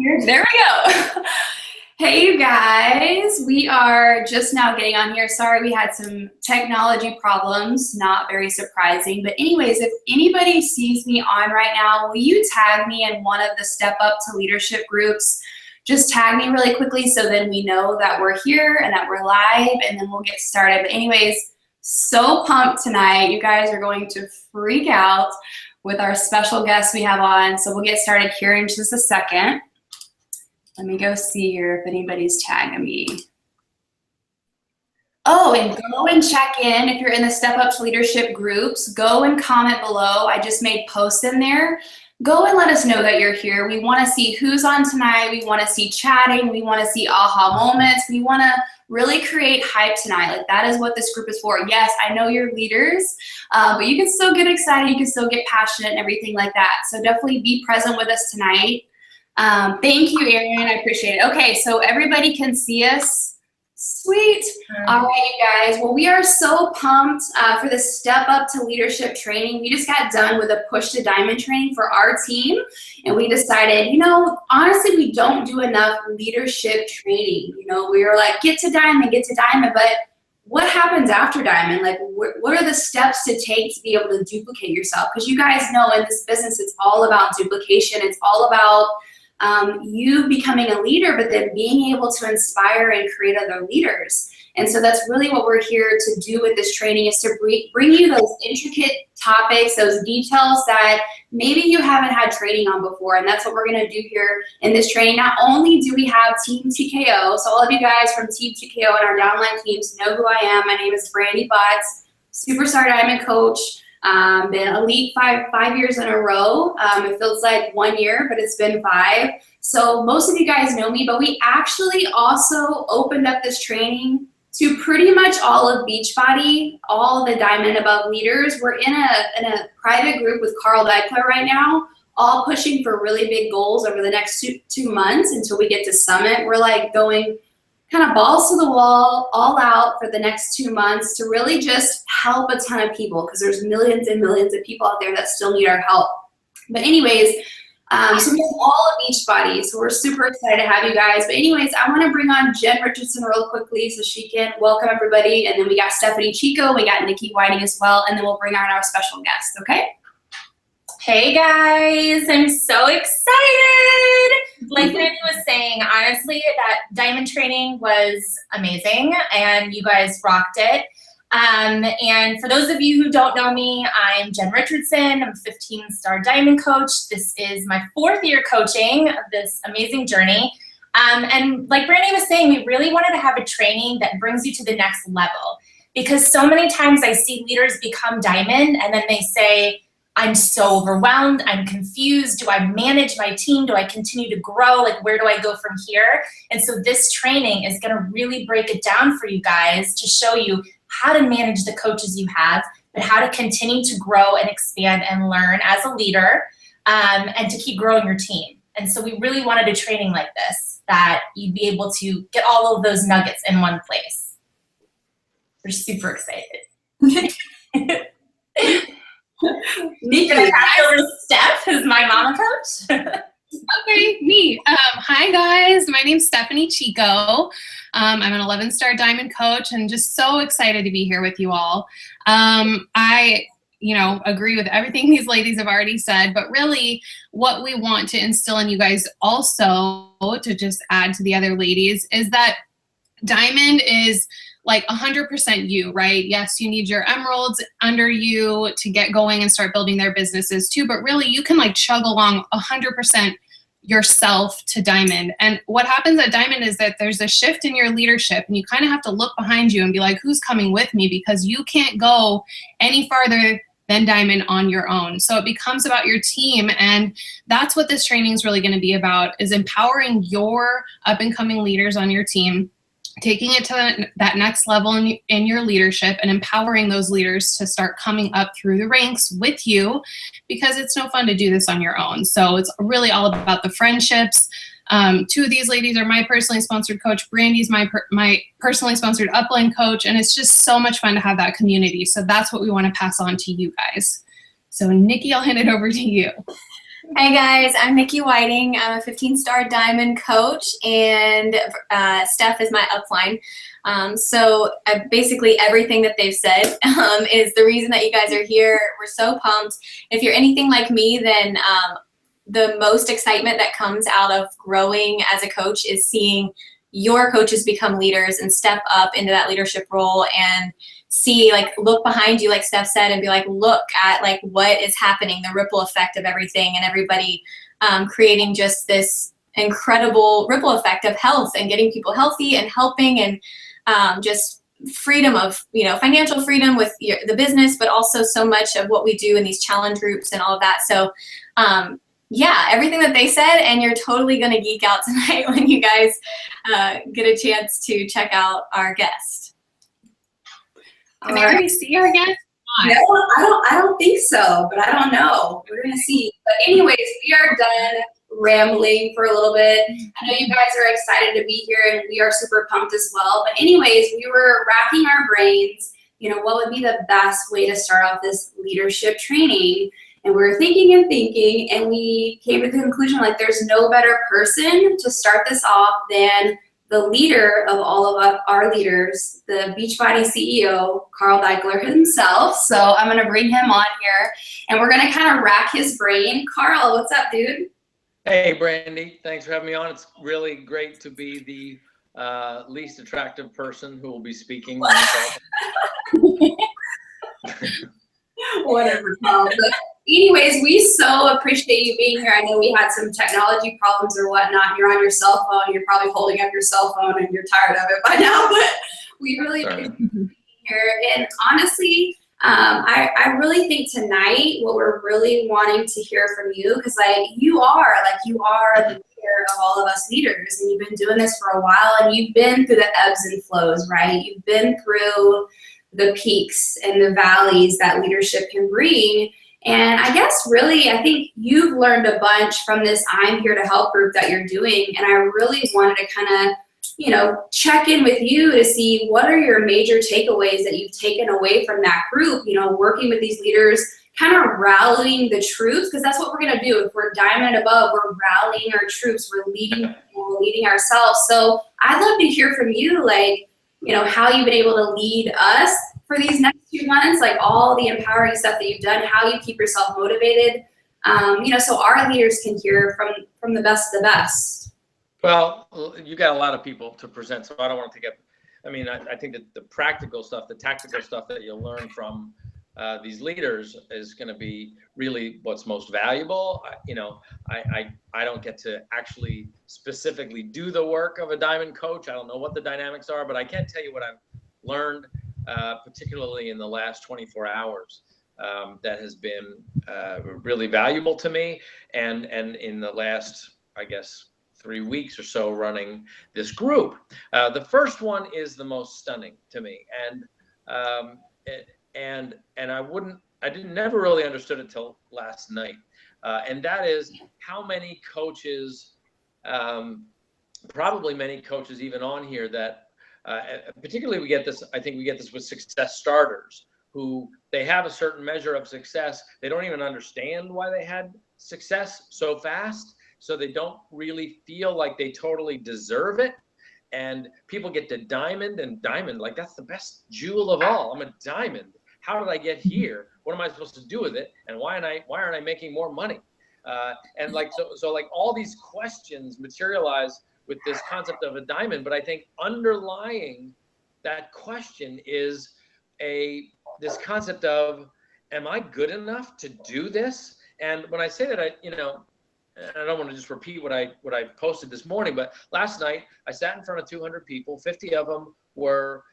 Here, there we go. Hey, you guys. We are just now getting on here. Sorry, we had some technology problems. Not very surprising. But anyways, if anybody sees me on right now, will you tag me in one of the Step Up to Leadership groups? Just tag me really quickly so then we know that we're here and that we're live, and then we'll get started. But anyways, so pumped tonight. You guys are going to freak out with our special guest we have on. So we'll get started here in just a second. Let me go see here if anybody's tagging me. Oh, and go and check in if you're in the Step Up to Leadership groups. Go and comment below. I just made posts in there. Go and let us know that you're here. We want to see who's on tonight. We want to see chatting. We want to see aha moments. We want to really create hype tonight. Like, that is what this group is for. Yes, I know you're leaders, but you can still get excited. You can still get passionate and everything like that. So definitely be present with us tonight. Thank you, Erin. I appreciate it. Okay, so everybody can see us. Sweet. All right, you guys. Well, we are so pumped for the Step Up to Leadership training. We just got done with a Push to Diamond training for our team, and we decided, you know, honestly, we don't do enough leadership training. You know, we were like, get to Diamond, but what happens after Diamond? Like, what are the steps to take to be able to duplicate yourself? Because you guys know in this business, it's all about duplication. It's all about you becoming a leader, but then being able to inspire and create other leaders. And so that's really what we're here to do with this training, is to bring you those intricate topics, those details that maybe you haven't had training on before. And that's what we're going to do here in this training. Not only do we have Team TKO, so all of you guys from Team TKO and our downline teams know who I am. My name is Brandy Botts, Superstar Diamond Coach. Been elite five years in a row. It feels like 1 year, but it's been 5. So most of you guys know me, but we actually also opened up this training to pretty much all of Beachbody, all the Diamond Above leaders. We're in a private group with Carl Deichler right now, all pushing for really big goals over the next two months until we get to Summit. We're like going kind of balls to the wall, all out for the next 2 months to really just help a ton of people, because there's millions and millions of people out there that still need our help. But anyways, so we have all of Beachbody, so we're super excited to have you guys. But anyways, I want to bring on Jen Richardson real quickly so she can welcome everybody. And then we got Stephanie Chico, we got Nikki Whiting as well, and then we'll bring on our special guest, okay? Hey guys, I'm so excited. Like Brandy was saying, honestly, that diamond training was amazing and you guys rocked it. And for those of you who don't know me, I'm Jen Richardson. I'm a 15-star diamond coach. This is my 4th year coaching of this amazing journey. And like Brandy was saying, we really wanted to have a training that brings you to the next level, because so many times I see leaders become diamond and then they say, I'm so overwhelmed, I'm confused, do I manage my team, do I continue to grow, like where do I go from here? And so this training is gonna really break it down for you guys to show you how to manage the coaches you have, but how to continue to grow and expand and learn as a leader, and to keep growing your team. And so we really wanted a training like this, that you'd be able to get all of those nuggets in one place. We're super excited. Nikki, over to Steph, who's my mama coach. Okay, me. Hi guys, my name's Stephanie Chico. I'm an 11-star diamond coach and just so excited to be here with you all. I agree with everything these ladies have already said, but really what we want to instill in you guys also, to just add to the other ladies, is that diamond is like 100% you, right? Yes, you need your emeralds under you to get going and start building their businesses too, but really you can like chug along 100% yourself to diamond. And what happens at diamond is that there's a shift in your leadership, and you kind of have to look behind you and be like, who's coming with me? Because you can't go any farther than diamond on your own. So it becomes about your team, and that's what this training is really going to be about, is empowering your up and coming leaders on your team, taking it to that next level in your leadership, and empowering those leaders to start coming up through the ranks with you, because it's no fun to do this on your own. So it's really all about the friendships. 2 of these ladies are my personally sponsored coach. Brandy's my personally sponsored upline coach, and it's just so much fun to have that community. So that's what we want to pass on to you guys. So Nikki, I'll hand it over to you. Hey guys, I'm Nikki Whiting. I'm a 15-star diamond coach, and Steph is my upline. So basically everything that they've said is the reason that you guys are here. We're so pumped. If you're anything like me, then the most excitement that comes out of growing as a coach is seeing your coaches become leaders and step up into that leadership role and see, like, look behind you, like Steph said, and be like, look at like what is happening, the ripple effect of everything, and everybody creating just this incredible ripple effect of health and getting people healthy and helping, and just freedom of, you know, financial freedom with the business, but also so much of what we do in these challenge groups and all of that. So yeah, everything that they said, and you're totally going to geek out tonight when you guys get a chance to check out our guest. Can they already see our guest? No, I don't think so, but I don't know. We're gonna see. But anyways, we are done rambling for a little bit. I know you guys are excited to be here, and we are super pumped as well. But anyways, we were racking our brains, you know, what would be the best way to start off this leadership training? And we were thinking and thinking, and we came to the conclusion, like, there's no better person to start this off than the leader of all of our leaders, the Beachbody CEO, Carl Daikeler himself. So I'm gonna bring him on here, and we're gonna kind of rack his brain. Carl, what's up, dude? Hey, Brandy, thanks for having me on. It's really great to be the least attractive person who will be speaking. Whatever, Carl. But anyways, we so appreciate you being here. I know we had some technology problems or whatnot. You're on your cell phone. You're probably holding up your cell phone, and you're tired of it by now. But we really appreciate you being here. And honestly, I really think tonight what we're really wanting to hear from you, because you are the leader of all of us leaders, and you've been doing this for a while, and you've been through the ebbs and flows, right? You've been through the peaks and the valleys that leadership can bring. And I guess really, I think you've learned a bunch from this I'm Here to Help group that you're doing. And I really wanted to kind of, you know, check in with you to see what are your major takeaways that you've taken away from that group, you know, working with these leaders, kind of rallying the troops, because that's what we're going to do. If we're diamond above, we're rallying our troops, we're leading people, we're leading ourselves. So I'd love to hear from you, like, you know, how you've been able to lead us for these next 2 months, like all the empowering stuff that you've done, how you keep yourself motivated, you know, so our leaders can hear from the best of the best. Well, you got a lot of people to present, so I don't want to take up. I mean, I think that the practical stuff, the tactical stuff that you'll learn from these leaders is going to be really what's most valuable. You know, I don't get to actually specifically do the work of a diamond coach. I don't know what the dynamics are, but I can tell you what I've learned, particularly in the last 24 hours, that has been really valuable to me. And in the last, I guess, 3 weeks or so running this group. The first one is the most stunning to me. And I didn't never really understood it till last night. And that is how many coaches, probably many coaches even on here that, particularly I think we get this with success starters, who they have a certain measure of success. They don't even understand why they had success so fast. So they don't really feel like they totally deserve it. And people get to diamond, like, that's the best jewel of all. I'm a diamond. How did I get here? What am I supposed to do with it? And why aren't I making more money? And like, so like all these questions materialize with this concept of a diamond. But I think underlying that question is this concept of, am I good enough to do this? And when I say that, I don't want to just repeat what I posted this morning, but last night I sat in front of 200 people. 50 of them were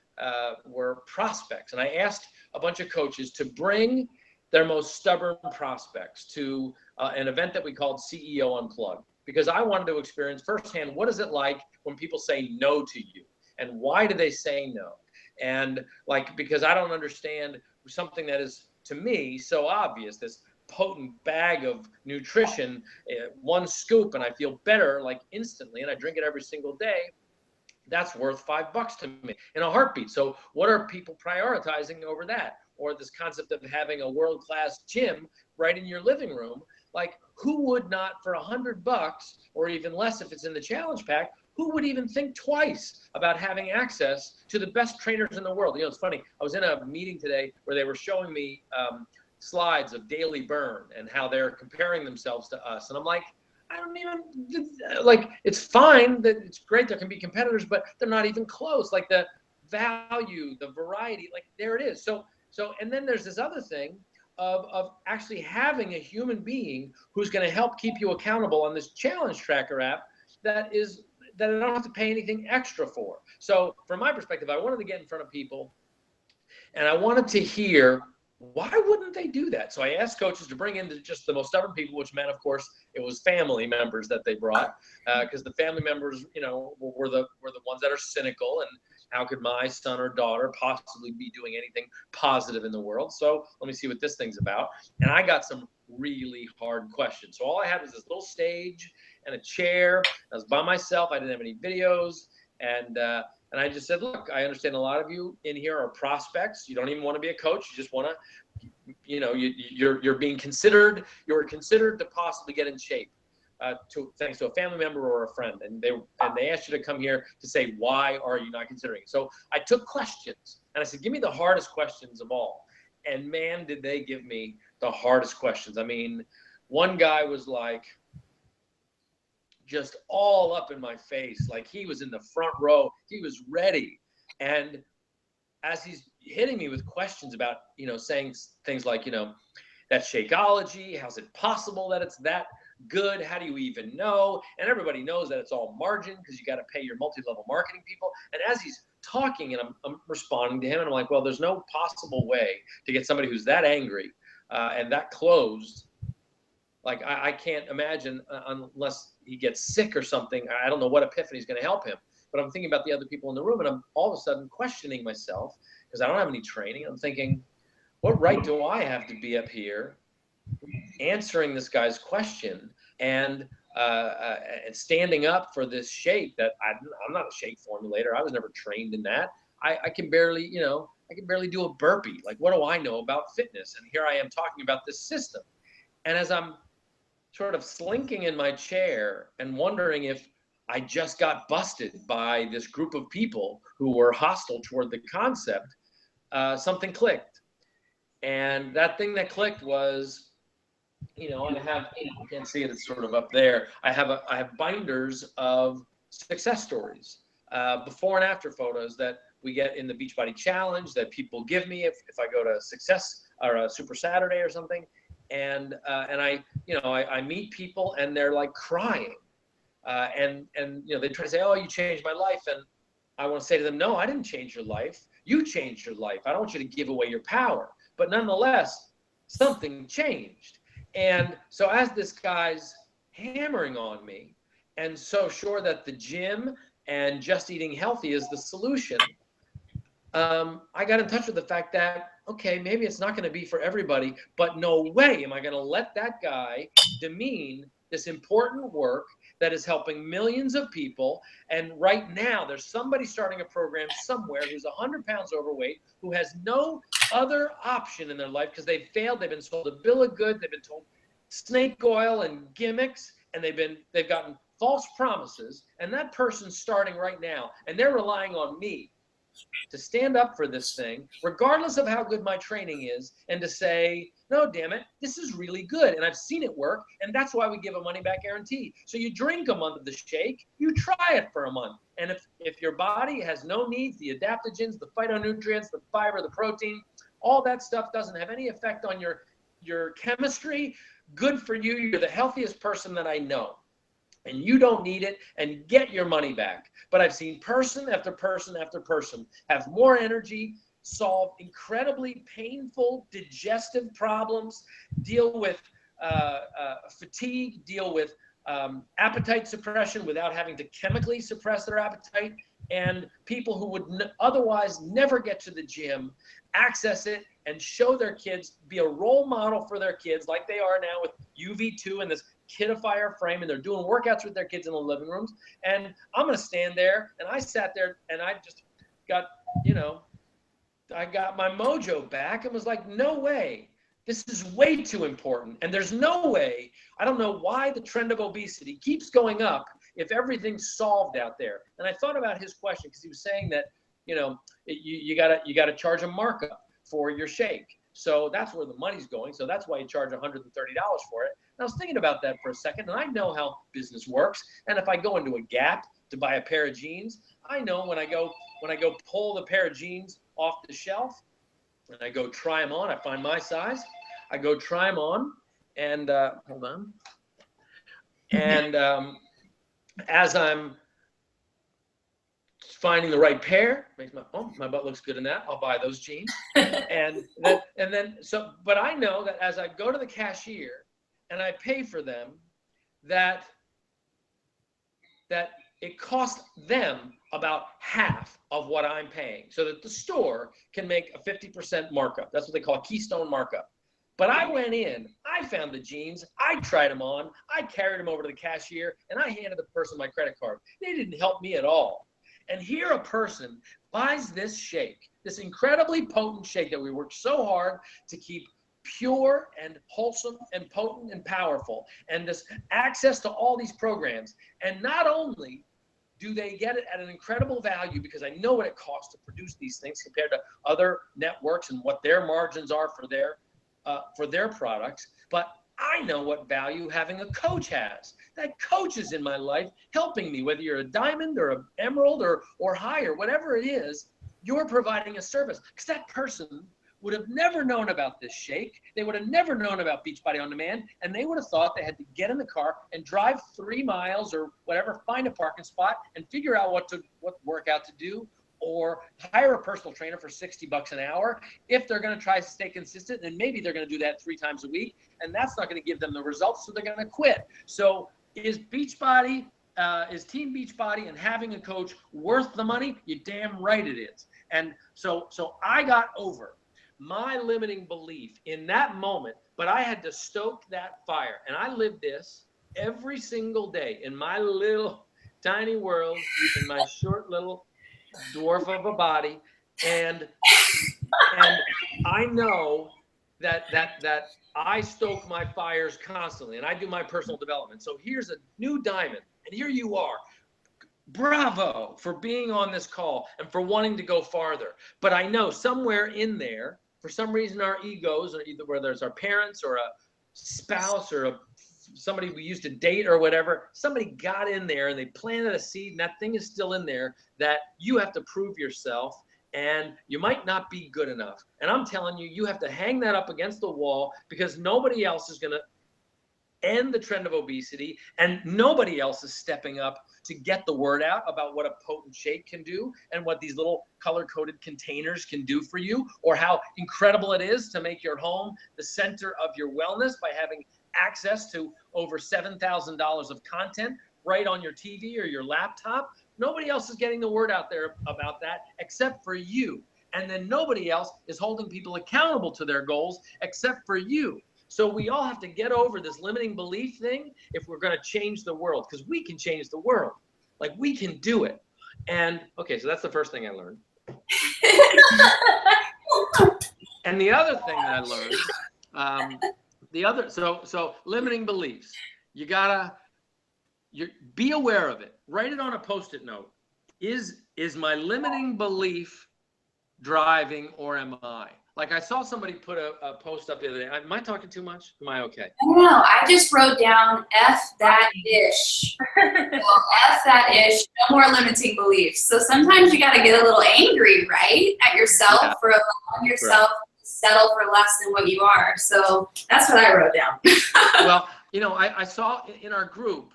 prospects, and I asked a bunch of coaches to bring their most stubborn prospects to an event that we called CEO Unplugged, because I wanted to experience firsthand what is it like when people say no to you, and why do they say no? And like, because I don't understand something that is, to me, so obvious, this potent bag of nutrition, one scoop and I feel better like instantly, and I drink it every single day. That's worth $5 to me in a heartbeat. So what are people prioritizing over that? Or this concept of having a world-class gym right in your living room? Like, who would not for $100 or even less if it's in the challenge pack, who would even think twice about having access to the best trainers in the world? You know, it's funny. I was in a meeting today where they were showing me slides of Daily Burn and how they're comparing themselves to us. And I'm like, I don't even, like, it's fine that it's great there can be competitors, but they're not even close. Like the value, the variety, like there it is. So, and then there's this other thing of actually having a human being who's going to help keep you accountable on this challenge tracker app that I don't have to pay anything extra for. So from my perspective, I wanted to get in front of people and I wanted to hear, why wouldn't they do that? So I asked coaches to bring in just the most stubborn people, which meant, of course, it was family members that they brought, because the family members, you know, were the ones that are cynical, and how could my son or daughter possibly be doing anything positive in the world? So let me see what this thing's about. And I got some really hard questions. So all I had was this little stage and a chair. I was by myself. I didn't have any videos, and I just said, look, I understand a lot of you in here are prospects. You don't even want to be a coach. You just want to, you know, you're being considered. You're considered to possibly get in shape, thanks to a family member or a friend. And they asked you to come here to say, why are you not considering it? So I took questions and I said, give me the hardest questions of all. And man, did they give me the hardest questions. I mean, one guy was like, just all up in my face, like he was in the front row, he was ready. And as he's hitting me with questions about, you know, saying things like, you know, that Shakeology, how's it possible that it's that good? How do you even know? And everybody knows that it's all margin because you got to pay your multi-level marketing people. And as he's talking and I'm responding to him, and I'm like, well, there's no possible way to get somebody who's that angry and that closed. Like, I can't imagine unless he gets sick or something. I don't know what epiphany is going to help him. But I'm thinking about the other people in the room, and I'm all of a sudden questioning myself because I don't have any training. I'm thinking, what right do I have to be up here answering this guy's question and standing up for this shake that I'm not a shake formulator. I was never trained in that. I can barely, you know, I can barely do a burpee. Like, what do I know about fitness? And here I am talking about this system. And as I'm sort of slinking in my chair and wondering if I just got busted by this group of people who were hostile toward the concept, something clicked. And that thing that clicked was, you know, and I have, you can't see it, it's sort of up there. I have binders of success stories, before and after photos that we get in the Beachbody Challenge that people give me if I go to Success or a Super Saturday or something. And I, you know, I meet people and they're like crying, and you know, they try to say, oh, you changed my life, and I want to say to them, no, I didn't change your life. You changed your life. I don't want you to give away your power, but nonetheless, something changed. And so as this guy's hammering on me, and so sure that the gym and just eating healthy is the solution, I got in touch with the fact that, okay, maybe it's not going to be for everybody, but no way am I going to let that guy demean this important work that is helping millions of people. And right now, there's somebody starting a program somewhere who's 100 pounds overweight, who has no other option in their life because they've failed. They've been sold a bill of goods. They've been told snake oil and gimmicks, and they've gotten false promises. And that person's starting right now, and they're relying on me to stand up for this thing, regardless of how good my training is, and to say, no, damn it, this is really good, and I've seen it work, and that's why we give a money-back guarantee. So you drink a month of the shake, you try it for a month, and if your body has no needs, the adaptogens, the phytonutrients, the fiber, the protein, all that stuff doesn't have any effect on your chemistry, good for you. You're the healthiest person that I know. And you don't need it, and get your money back. But I've seen person after person after person have more energy, solve incredibly painful digestive problems, deal with fatigue, deal with appetite suppression without having to chemically suppress their appetite, and people who would otherwise never get to the gym access it and show their kids, be a role model for their kids like they are now with UV2 and this kidifier frame, and they're doing workouts with their kids in the living rooms. And I'm going to stand there, and I sat there and I just got, you know, I got my mojo back and was like, no way This is way too important. And there's no way, I don't know why the trend of obesity keeps going up if everything's solved out there. And I thought about his question because he was saying that, you know, you gotta charge a markup for your shake. So that's where the money's going. So that's why you charge $130 for it. And I was thinking about that for a second, and I know how business works. And if I go into a Gap to buy a pair of jeans, I know when I go pull the pair of jeans off the shelf and I go try them on, I find my size, I go try them on, and hold on. And as I'm finding the right pair, makes my butt looks good in that, I'll buy those jeans. and then but I know that as I go to the cashier and I pay for them, that it costs them about half of what I'm paying, so that the store can make a 50% markup. That's what they call a keystone markup. But I went in, I found the jeans, I tried them on, I carried them over to the cashier, and I handed the person my credit card. They didn't help me at all. And here a person buys this shake, this incredibly potent shake that we worked so hard to keep pure and wholesome and potent and powerful, and this access to all these programs. And not only do they get it at an incredible value, because I know what it costs to produce these things compared to other networks and what their margins are for their products, but I know what value having a coach has. That coach is in my life helping me, whether you're a diamond or an emerald or higher, whatever it is, you're providing a service. Because that person would have never known about this shake. They would have never known about Beachbody On Demand, and they would have thought they had to get in the car and drive 3 miles or whatever, find a parking spot and figure out what workout to do, or hire a personal trainer for $60 an hour. If they're going to try to stay consistent, then maybe they're going to do that 3 times a week, and that's not going to give them the results, so they're going to quit. So is Beachbody, is Team Beachbody and having a coach worth the money? You're damn right it is. And so I got over my limiting belief in that moment, but I had to stoke that fire. And I lived this every single day in my little tiny world, in my short little dwarf of a body. And I know that I stoke my fires constantly, and I do my personal development. So here's a new diamond, and here you are. Bravo for being on this call and for wanting to go farther. But I know somewhere in there, for some reason, our egos, or either whether it's our parents or a spouse or somebody we used to date or whatever, somebody got in there and they planted a seed, and that thing is still in there, that you have to prove yourself and you might not be good enough. And I'm telling you, you have to hang that up against the wall, because nobody else is going to end the trend of obesity, and nobody else is stepping up to get the word out about what a potent shake can do and what these little color-coded containers can do for you, or how incredible it is to make your home the center of your wellness by having access to over $7,000 of content right on your TV or your laptop. Nobody else is getting the word out there about that except for you. And then nobody else is holding people accountable to their goals except for you. So we all have to get over this limiting belief thing if we're going to change the world, because we can change the world. Like, we can do it. And okay, so that's the first thing I learned. And the other thing that I learned, so limiting beliefs, be aware of it. Write it on a Post-it note. Is my limiting belief driving, or am I? Like, I saw somebody put a post up the other day. Am I talking too much? Am I okay? No, I just wrote down F that ish. Well, F that ish, no more limiting beliefs. So sometimes you got to get a little angry, right? At yourself, for allowing yourself to settle for less than what you are. So that's what I wrote down. Well, I saw in our group,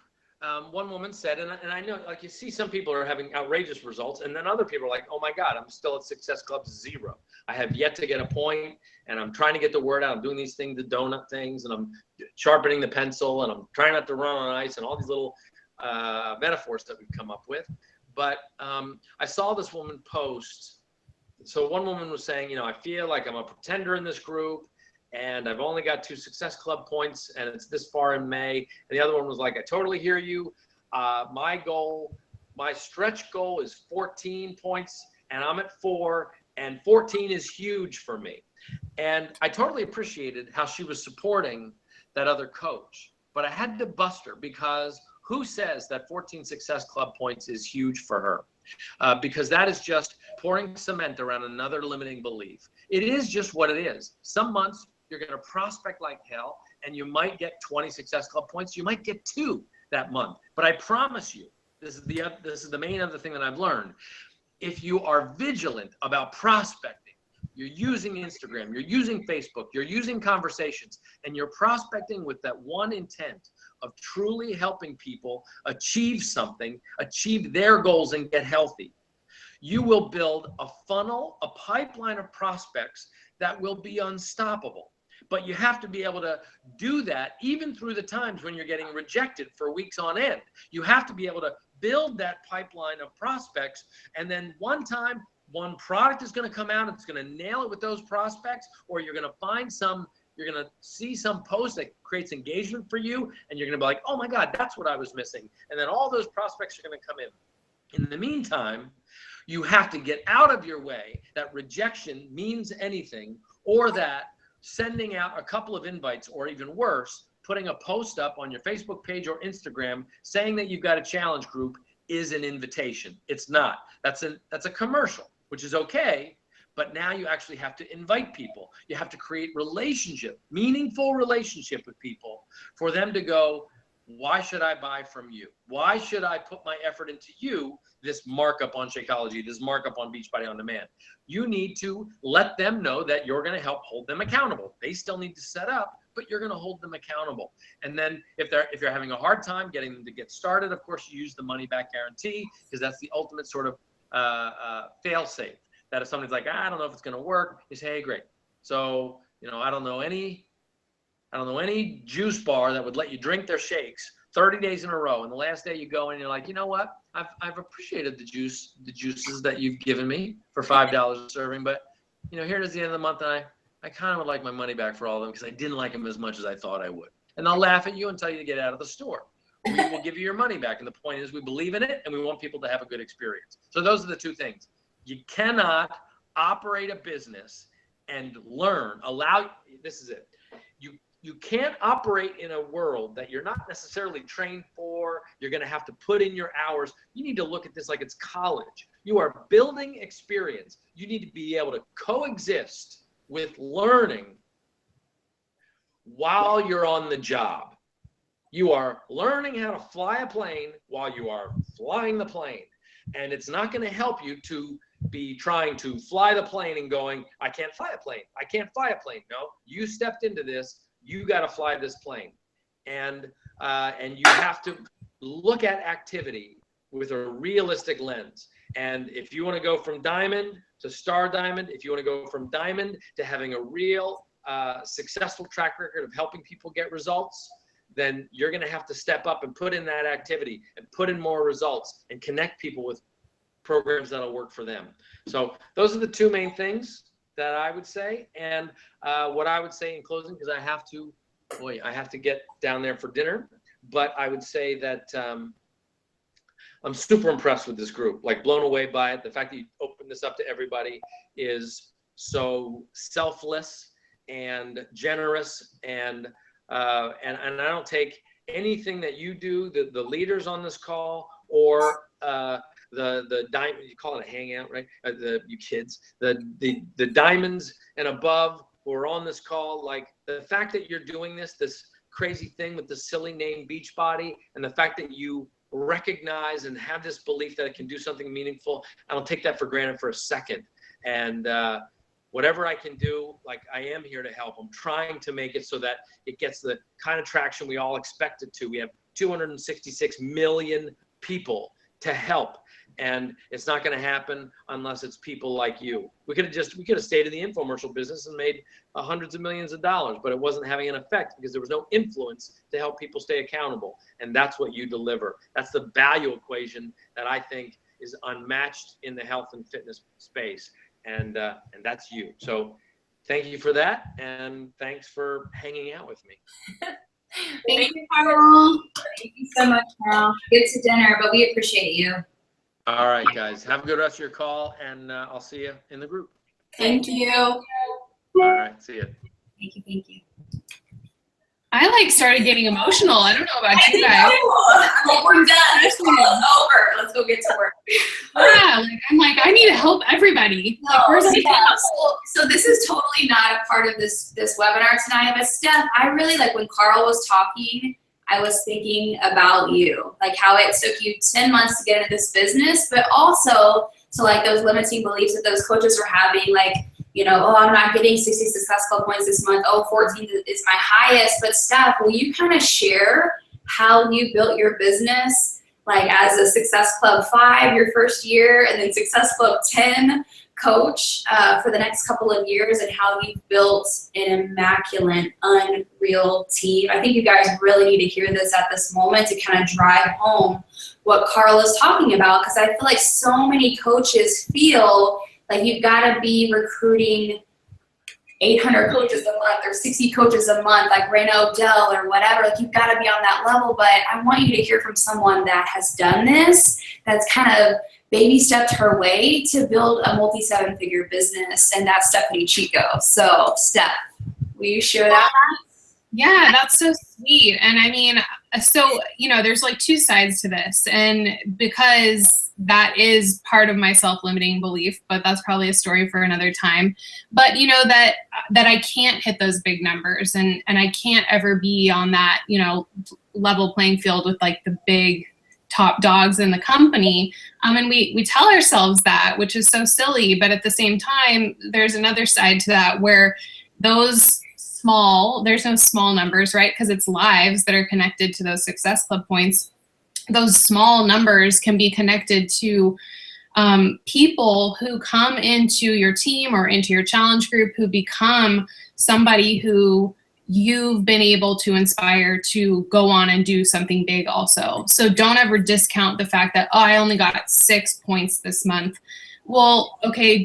one woman said, and I know, like, you see some people are having outrageous results, and then other people are like, oh my God, I'm still at Success Club 0. I have yet to get a point, and I'm trying to get the word out. I'm doing these things, the donut things, and I'm sharpening the pencil, and I'm trying not to run on ice, and all these little metaphors that we've come up with. But I saw this woman post. So one woman was saying, I feel like I'm a pretender in this group, and I've only got 2 Success Club points, and it's this far in May. And the other one was like, I totally hear you. My stretch goal is 14 points, and I'm at 4, and 14 is huge for me. And I totally appreciated how she was supporting that other coach, but I had to bust her because who says that 14 Success Club points is huge for her? Because that is just pouring cement around another limiting belief. It is just what it is. Some months you're going to prospect like hell and you might get 20 Success Club points. You might get 2 that month. But I promise you, this is the main other thing that I've learned. If you are vigilant about prospecting, you're using Instagram, you're using Facebook, you're using conversations, and you're prospecting with that one intent of truly helping people achieve something, achieve their goals, and get healthy, you will build a funnel, a pipeline of prospects that will be unstoppable. But you have to be able to do that even through the times when you're getting rejected for weeks on end. You have to be able to build that pipeline of prospects, and then one time, one product is going to come out, it's going to nail it with those prospects, or you're going to find some, you're going to see some post that creates engagement for you, and you're going to be like, oh my God, that's what I was missing. And then all those prospects are going to come in. In the meantime, you have to get out of your way that rejection means anything, or that sending out a couple of invites, or even worse, putting a post up on your Facebook page or Instagram saying that you've got a challenge group is an invitation. It's not. That's a commercial, which is okay, but now you actually have to invite people. You have to create relationship, meaningful relationship with people for them to go, why should I buy from you? Why should I put my effort into you, this markup on Shakeology, this markup on Beachbody On Demand? You need to let them know that you're going to help hold them accountable. They still need to set up, but you're going to hold them accountable. And then if you're having a hard time getting them to get started, of course, you use the money back guarantee, because that's the ultimate sort of fail safe. That if somebody's like, I don't know if it's going to work, you say, hey, great. So, I don't know any juice bar that would let you drink their shakes 30 days in a row. And the last day you go in and you're like, you know what? I've appreciated the juices that you've given me for $5 a serving, but here it is the end of the month, and I kind of would like my money back for all of them because I didn't like them as much as I thought I would. And they'll laugh at you and tell you to get out of the store. We will give you your money back. And the point is, we believe in it and we want people to have a good experience. So those are the two things. You cannot operate a business and this is it. You can't operate in a world that you're not necessarily trained for. You're going to have to put in your hours. You need to look at this like it's college. You are building experience. You need to be able to coexist with learning while you're on the job. You are learning how to fly a plane while you are flying the plane. And it's not going to help you to be trying to fly the plane and going, I can't fly a plane. I can't fly a plane. No, you stepped into this. You got to fly this plane. And you have to look at activity with a realistic lens. And if you want to go from diamond to star diamond, if you want to go from diamond to having a real successful track record of helping people get results, then you're going to have to step up and put in that activity and put in more results and connect people with programs that'll work for them. So those are the two main things that I would say. And what I would say in closing, because I have to get down there for dinner, but I would say that I'm super impressed with this group, like blown away by it. The fact that you opened this up to everybody is so selfless and generous, and I don't take anything that you do, the leaders on this call, or the diamond, you call it a hangout, right? You kids, the diamonds and above who are on this call, like the fact that you're doing this crazy thing with the silly name Beachbody, and the fact that you recognize and have this belief that it can do something meaningful, I don't take that for granted for a second. And whatever I can do, like, I am here to help. I'm trying to make it so that it gets the kind of traction we all expect it to. We have 266 million people to help, and it's not going to happen unless it's people like you. We could have stayed in the infomercial business and made hundreds of millions of dollars, but it wasn't having an effect because there was no influence to help people stay accountable. And that's what you deliver. That's the value equation that I think is unmatched in the health and fitness space. And that's you. So thank you for that. And thanks for hanging out with me. Thank you, Carl. Thank you so much, Carl. Get to dinner, but we appreciate you. All right, guys. Have a good rest of your call, and I'll see you in the group. Thank you. All right, see you. Thank you, thank you. I like started getting emotional. I don't know about you guys. I'm like, we're done. This call is over. Let's go get to work. Yeah, I'm like, I need to help everybody. Like, where's our So this is totally not a part of this webinar tonight, but Steph, I really like when Carl was talking, I was thinking about you, like how it took you 10 months to get into this business, but also to like those limiting beliefs that those coaches were having, like, you know, oh, I'm not getting 60 Success Club points this month. Oh, 14 is my highest. But Steph, will you kind of share how you built your business, like as a Success Club 5 your first year, and then Success Club 10 coach for the next couple of years, and how you've built an immaculate, unreal team? I think you guys really need to hear this at this moment to kind of drive home what Carl is talking about, because I feel like so many coaches feel like you've got to be recruiting 800 coaches a month or 60 coaches a month, like Raina O'Dell or whatever. Like, you've got to be on that level. But I want you to hear from someone that has done this, that's kind of baby stepped her way to build a multi-7-figure business, and that's Stephanie Chico. So, Steph, will you share that? Yeah, that's so sweet. And I mean, so, you know, there's like two sides to this. And because that is part of my self-limiting belief, but that's probably a story for another time. But you know, that I can't hit those big numbers, and I can't ever be on that, you know, level playing field with like the big top dogs in the company. And we tell ourselves that, which is so silly, but at the same time, there's another side to that where there's no small numbers, right? Because it's lives that are connected to those Success Club points. Those small numbers can be connected to people who come into your team or into your challenge group, who become somebody who you've been able to inspire to go on and do something big also. So don't ever discount the fact that, oh, I only got 6 points this month. Well, okay,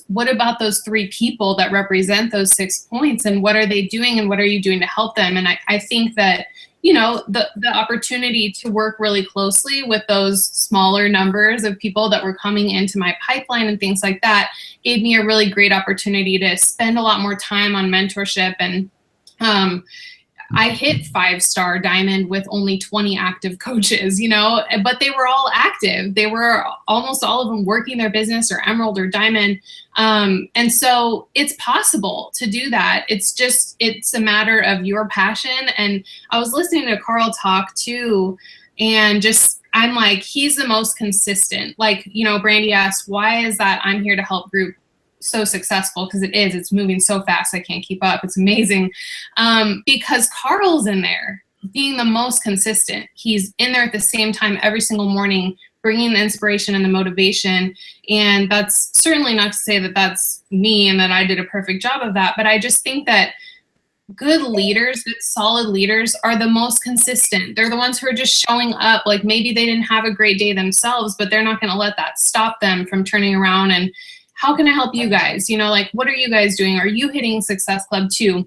what about those 3 people that represent those 6 points, and what are they doing, and what are you doing to help them? And I think that, you know, the opportunity to work really closely with those smaller numbers of people that were coming into my pipeline and things like that gave me a really great opportunity to spend a lot more time on mentorship. And I hit 5-star diamond with only 20 active coaches, you know, but they were all active. They were almost all of them working their business, or emerald or diamond. And so it's possible to do that. It's a matter of your passion. And I was listening to Carl talk too, and I'm like, he's the most consistent. Like, you know, Brandy asked, why is that I'm here to help group so successful? Because it's moving so fast, I can't keep up. It's amazing. Because Carl's in there being the most consistent. He's in there at the same time every single morning, bringing the inspiration and the motivation. And that's certainly not to say that that's me and that I did a perfect job of that, but I just think that good leaders, good solid leaders, are the most consistent. They're the ones who are just showing up. Like, maybe they didn't have a great day themselves, but they're not going to let that stop them from turning around and, how can I help you guys? You know, like, what are you guys doing? Are you hitting Success Club too?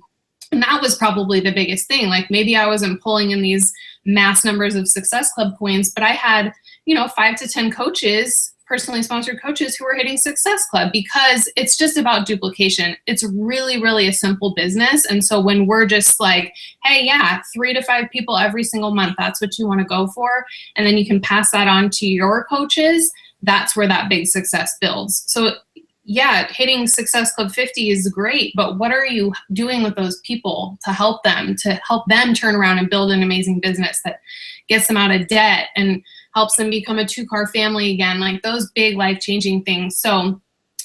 And that was probably the biggest thing. Like, maybe I wasn't pulling in these mass numbers of Success Club points, but I had, you know, 5 to 10 coaches, personally sponsored coaches, who were hitting Success Club, because it's just about duplication. It's really, really a simple business. And so when we're just like, hey, yeah, 3 to 5 people every single month, that's what you want to go for. And then you can pass that on to your coaches. That's where that big success builds. So yeah, hitting Success Club 50 is great, but what are you doing with those people to help them turn around and build an amazing business that gets them out of debt and helps them become a 2-car family again, like those big life-changing things. So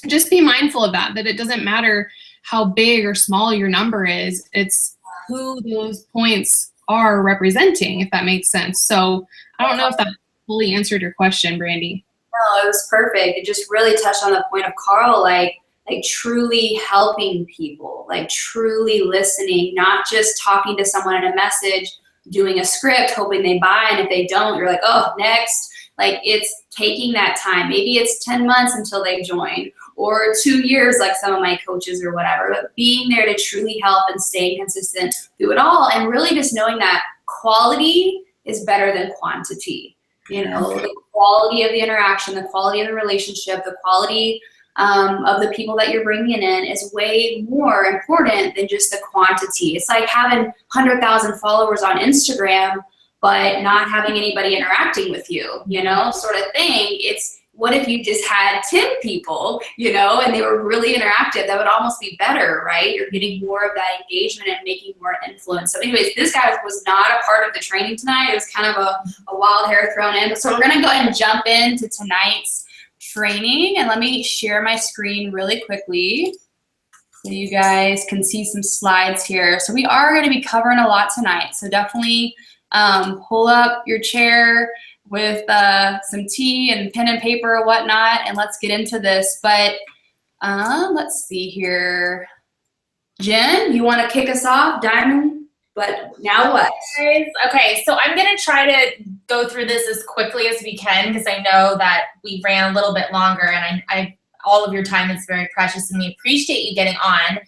just be mindful of that it doesn't matter how big or small your number is, it's who those points are representing, if that makes sense. So I don't know if that fully answered your question, Brandy. No, it was perfect. It just really touched on the point of Carl, like truly helping people, like truly listening, not just talking to someone in a message, doing a script, hoping they buy, and if they don't, you're like, oh, next. Like, it's taking that time. Maybe it's 10 months until they join, or 2 years like some of my coaches or whatever, but being there to truly help and staying consistent through it all, and really just knowing that quality is better than quantity. You know, the quality of the interaction, the quality of the relationship, the quality of the people that you're bringing in is way more important than just the quantity. It's like having 100,000 followers on Instagram, but not having anybody interacting with you, you know, sort of thing. It's, what if you just had 10 people, you know, and they were really interactive? That would almost be better, right? You're getting more of that engagement and making more influence. So anyways, this guy was not a part of the training tonight. It was kind of a wild hair thrown in. So we're gonna go ahead and jump into tonight's training, and let me share my screen really quickly so you guys can see some slides here. So we are gonna be covering a lot tonight. So definitely pull up your chair with some tea and pen and paper or whatnot, and let's get into this. But let's see here. Jen, you want to kick us off? Diamond, but now what? Okay, so I'm going to try to go through this as quickly as we can, because I know that we ran a little bit longer, and I all of your time is very precious, and we appreciate you getting on.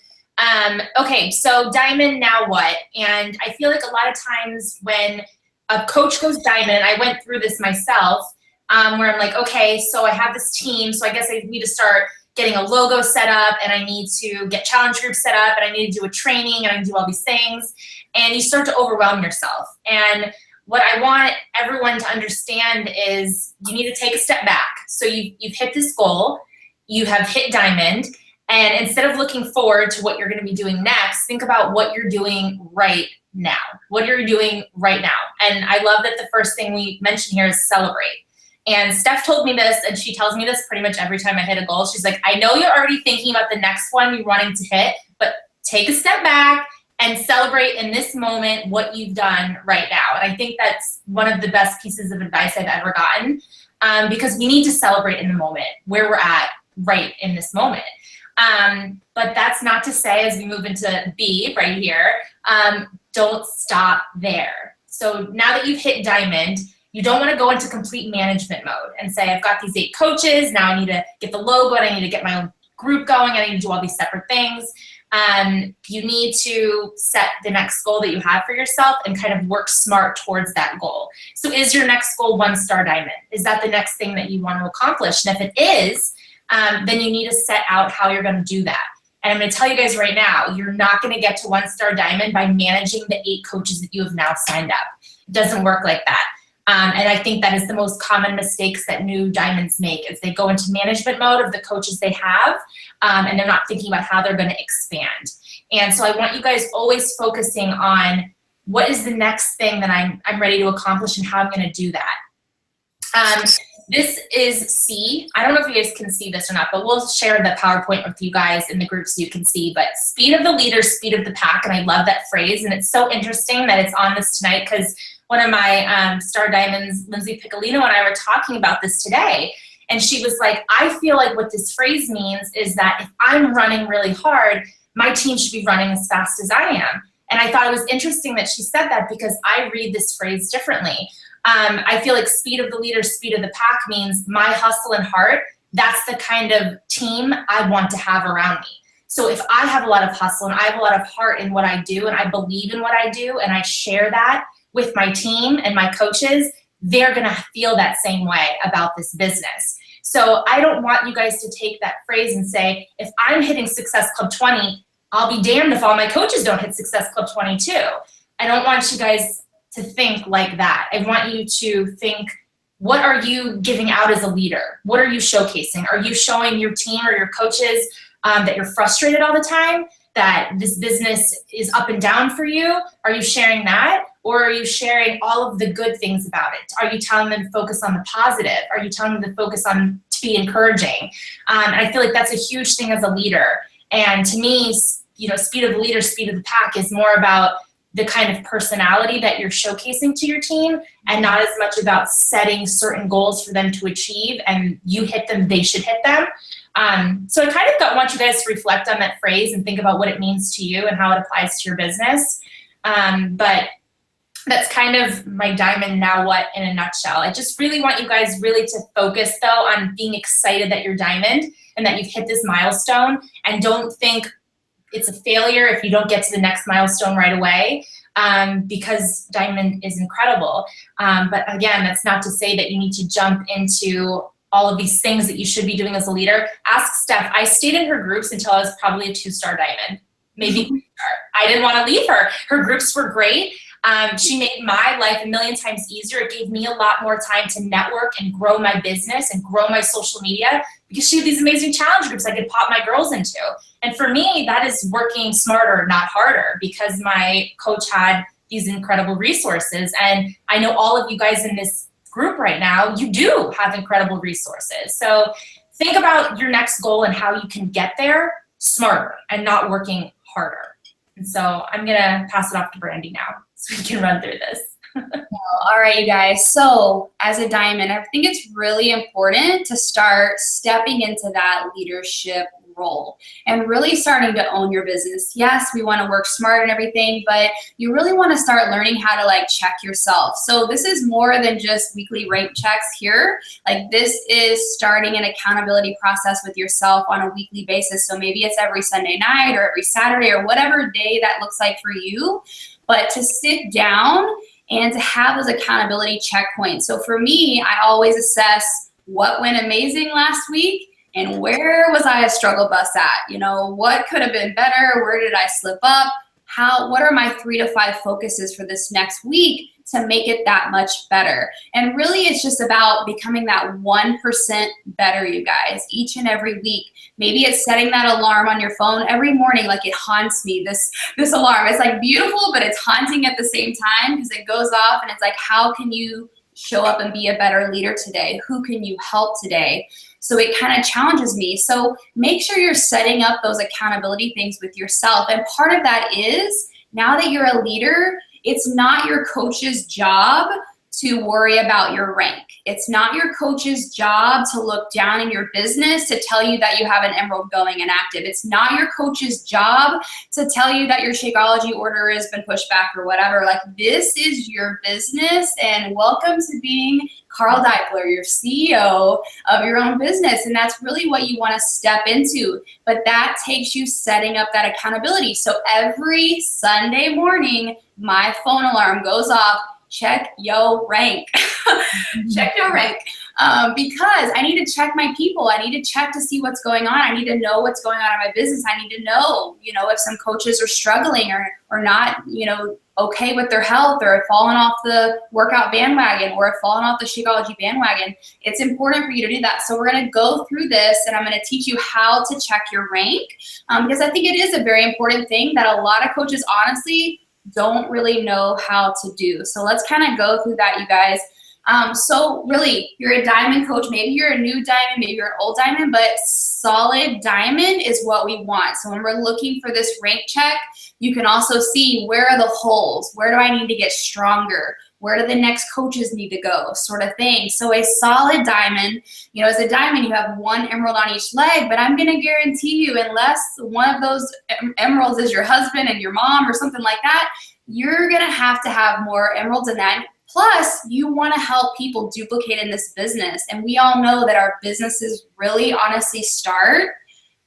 Okay, so Diamond, now what? And I feel like a lot of times when a coach goes Diamond, I went through this myself, where I'm like, okay, so I have this team, so I guess I need to start getting a logo set up, and I need to get challenge groups set up, and I need to do a training, and I need to do all these things, and you start to overwhelm yourself. And what I want everyone to understand is you need to take a step back. So you've hit this goal, you have hit Diamond, and instead of looking forward to what you're going to be doing next, think about what you're doing right now. What you're doing right now. And I love that the first thing we mentioned here is celebrate. And Steph told me this, and she tells me this pretty much every time I hit a goal. She's like, I know you're already thinking about the next one you're wanting to hit, but take a step back and celebrate in this moment what you've done right now. And I think that's one of the best pieces of advice I've ever gotten, because we need to celebrate in the moment, where we're at right in this moment. But that's not to say, as we move into B right here, don't stop there. So now that you've hit Diamond, you don't want to go into complete management mode and say, I've got these 8 coaches, now I need to get the logo, and I need to get my own group going, I need to do all these separate things. You need to set the next goal that you have for yourself and kind of work smart towards that goal. So is your next goal 1-star Diamond? Is that the next thing that you want to accomplish? And if it is, then you need to set out how you're going to do that. And I'm going to tell you guys right now, you're not going to get to 1-star Diamond by managing the 8 coaches that you have now signed up. It doesn't work like that. And I think that is the most common mistakes that new Diamonds make, is they go into management mode of the coaches they have, and they're not thinking about how they're going to expand. And so I want you guys always focusing on what is the next thing that I'm ready to accomplish and how I'm going to do that. This is C. I don't know if you guys can see this or not, but we'll share the PowerPoint with you guys in the group so you can see. But speed of the leader, speed of the pack, and I love that phrase. And it's so interesting that it's on this tonight, because one of my Star Diamonds, Lindsay Piccolino, and I were talking about this today. And she was like, I feel like what this phrase means is that if I'm running really hard, my team should be running as fast as I am. And I thought it was interesting that she said that, because I read this phrase differently. I feel like speed of the leader, speed of the pack means my hustle and heart, that's the kind of team I want to have around me. So if I have a lot of hustle and I have a lot of heart in what I do, and I believe in what I do, and I share that with my team and my coaches, they're going to feel that same way about this business. So I don't want you guys to take that phrase and say, if I'm hitting Success Club 20, I'll be damned if all my coaches don't hit Success Club 22. I don't want you guys to think like that. I want you to think, what are you giving out as a leader? What are you showcasing? Are you showing your team or your coaches that you're frustrated all the time, that this business is up and down for you? Are you sharing that? Or are you sharing all of the good things about it? Are you telling them to focus on the positive? Are you telling them to focus on, to be encouraging? And I feel like that's a huge thing as a leader. And to me, you know, speed of the leader, speed of the pack is more about the kind of personality that you're showcasing to your team, and not as much about setting certain goals for them to achieve, and you hit them, they should hit them. So I kind of want you guys to reflect on that phrase and think about what it means to you and how it applies to your business. But that's kind of my Diamond Now What in a nutshell. I just really want you guys really to focus, though, on being excited that you're Diamond and that you've hit this milestone, and don't think it's a failure if you don't get to the next milestone right away, because Diamond is incredible. But again, that's not to say that you need to jump into all of these things that you should be doing as a leader, ask Steph. I stayed in her groups until I was probably a 2-star diamond, maybe 3-star. I didn't want to leave her. Her groups were great. She made my life a million times easier. It gave me a lot more time to network and grow my business and grow my social media because she had these amazing challenge groups I could pop my girls into. And for me, that is working smarter, not harder, because my coach had these incredible resources. And I know all of you guys in this group right now, you do have incredible resources. So think about your next goal and how you can get there smarter and not working harder. And so I'm gonna pass it off to Brandy now so we can run through this. All right, you guys. So as a diamond, I think it's really important to start stepping into that leadership role and really starting to own your business. Yes, we want to work smart and everything, but you really want to start learning how to like check yourself. So this is more than just weekly rank checks here. Like this is starting an accountability process with yourself on a weekly basis. So maybe it's every Sunday night or every Saturday or whatever day that looks like for you, but to sit down and to have those accountability checkpoints. So for me, I always assess what went amazing last week and where was I a struggle bus at? You know, what could have been better? Where did I slip up? What are my 3 to 5 focuses for this next week to make it that much better? And really it's just about becoming that 1% better, you guys, each and every week. Maybe it's setting that alarm on your phone every morning, like it haunts me, this alarm. It's like beautiful, but it's haunting at the same time because it goes off and it's like, how can you show up and be a better leader today? Who can you help today? So it kind of challenges me. So make sure you're setting up those accountability things with yourself. And part of that is, now that you're a leader, it's not your coach's job to worry about your rank. It's not your coach's job to look down in your business to tell you that you have an emerald going and active. It's not your coach's job to tell you that your Shakeology order has been pushed back or whatever. Like, this is your business, and welcome to being Carl Deipler, your CEO of your own business. And that's really what you want to step into. But that takes you setting up that accountability. So every Sunday morning, my phone alarm goes off. Check your rank. Check your rank. Because I need to check my people. I need to check to see what's going on. I need to know what's going on in my business. I need to know, if some coaches are struggling or not, okay with their health, or have fallen off the workout bandwagon, or have fallen off the Shakeology bandwagon. It's important for you to do that. So we're going to go through this, and I'm going to teach you how to check your rank, because I think it is a very important thing that a lot of coaches honestly don't really know how to do. So let's kind of go through that, you guys. So really, you're a diamond coach. Maybe you're a new diamond, maybe you're an old diamond, but solid diamond is what we want. So when we're looking for this rank check, you can also see, where are the holes? Where do I need to get stronger? Where do the next coaches need to go, sort of thing. So a solid diamond, as a diamond, you have 1 emerald on each leg, but I'm gonna guarantee you, unless one of those emeralds is your husband and your mom or something like that, you're gonna have more emeralds in that. Plus, you wanna help people duplicate in this business. And we all know that our businesses really honestly start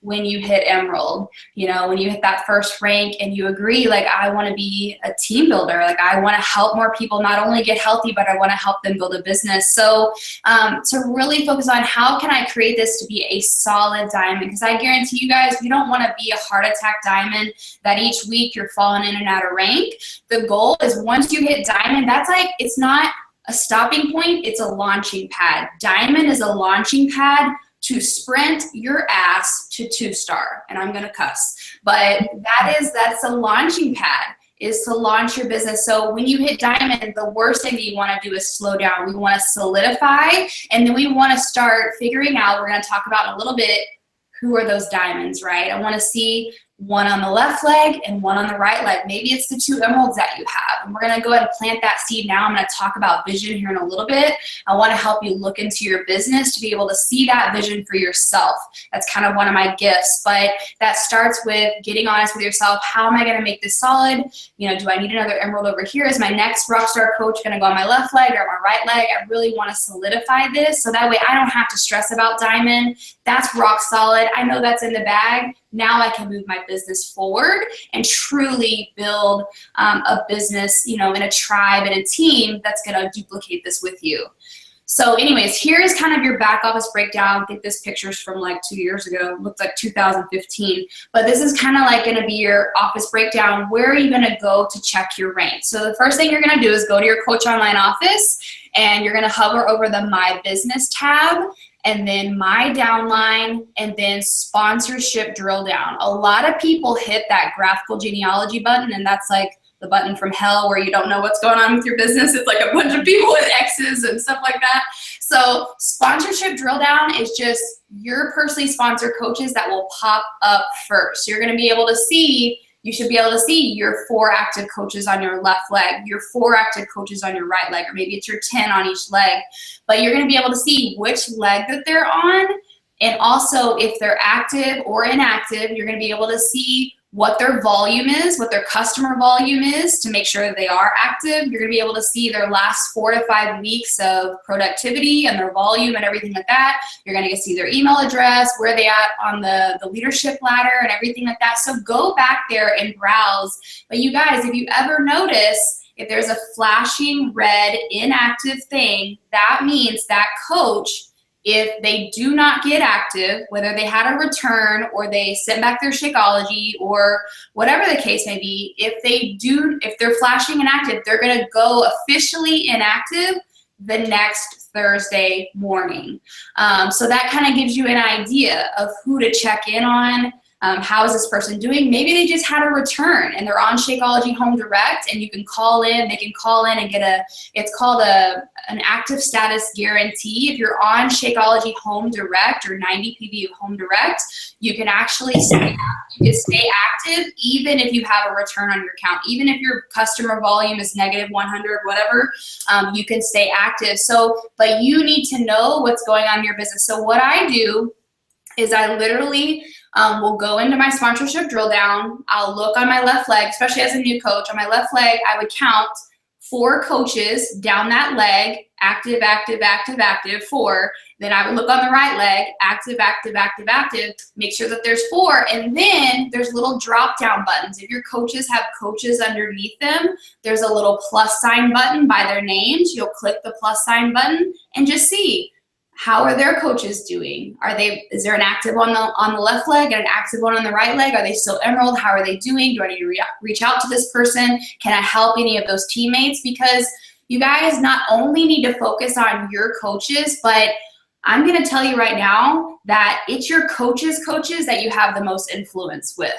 when you hit emerald, when you hit that first rank and you agree, like, I want to be a team builder. Like, I want to help more people not only get healthy, but I want to help them build a business. So to really focus on, how can I create this to be a solid diamond? Because I guarantee you guys, you don't want to be a heart attack diamond that each week you're falling in and out of rank. The goal is, once you hit diamond, that's like, it's not a stopping point, it's a launching pad. Diamond is a launching pad to sprint your ass to 2-star, and I'm gonna cuss, but that's a launching pad, is to launch your business. So when you hit diamond, the worst thing that you wanna do is slow down. We wanna solidify, and then we wanna start figuring out, we're gonna talk about in a little bit, who are those diamonds, right? I wanna see 1 on the left leg and 1 on the right leg. Maybe it's the 2 emeralds that you have. And we're gonna go ahead and plant that seed now. I'm gonna talk about vision here in a little bit. I wanna help you look into your business to be able to see that vision for yourself. That's kind of one of my gifts, but that starts with getting honest with yourself. How am I gonna make this solid? Do I need another emerald over here? Is my next rockstar coach gonna go on my left leg or my right leg? I really wanna solidify this, so that way I don't have to stress about diamond. That's rock solid. I know that's in the bag. Now I can move my business forward and truly build a business, in a tribe and a team that's going to duplicate this with you. So anyways, here's kind of your back office breakdown. I think this picture's from like 2 years ago. It looks like 2015. But this is kind of like going to be your office breakdown. Where are you going to go to check your rank? So the first thing you're going to do is go to your Coach Online office, and you're going to hover over the My Business tab, and then My Downline, and then Sponsorship Drill Down. A lot of people hit that graphical genealogy button, and that's like the button from hell where you don't know what's going on with your business. It's like a bunch of people with X's and stuff like that. So Sponsorship Drill Down is just your personally sponsored coaches that will pop up first. You're going to be able to see, you should be able to see your 4 active coaches on your left leg, your 4 active coaches on your right leg, or maybe it's your 10 on each leg. But you're going to be able to see which leg that they're on, and also if they're active or inactive, you're going to be able to see what their volume is, what their customer volume is to make sure that they are active. You're going to be able to see their last 4 to 5 weeks of productivity and their volume and everything like that. You're going to see their email address, where they at on the leadership ladder and everything like that. So go back there and browse. But you guys, if you ever notice, if there's a flashing red inactive thing, that means that coach, if they do not get active, whether they had a return or they sent back their Shakeology or whatever the case may be, if they're flashing inactive, they're going to go officially inactive the next Thursday morning. So that kind of gives you an idea of who to check in on. How is this person doing? Maybe they just had a return and they're on Shakeology Home Direct, and you can call in. They can call in and get it's called an active status guarantee. If you're on Shakeology Home Direct or 90 PV Home Direct, you can actually stay active even if you have a return on your account. Even if your customer volume is negative 100, whatever, you can stay active. So, but you need to know what's going on in your business. So what I do is I literally will go into my sponsorship drill down. I'll look on my left leg, especially as a new coach. On my left leg, I would count 4 coaches down that leg, active, active, active, active, 4. Then I would look on the right leg, active, active, active, active, make sure that there's 4. And then there's little drop down buttons. If your coaches have coaches underneath them, there's a little plus sign button by their names. You'll click the plus sign button and just see, how are their coaches doing? Is there an active on the left leg and an active one on the right leg? Are they still Emerald? How are they doing? Do I need to reach out to this person? Can I help any of those teammates? Because you guys not only need to focus on your coaches, but I'm going to tell you right now that it's your coaches' coaches that you have the most influence with.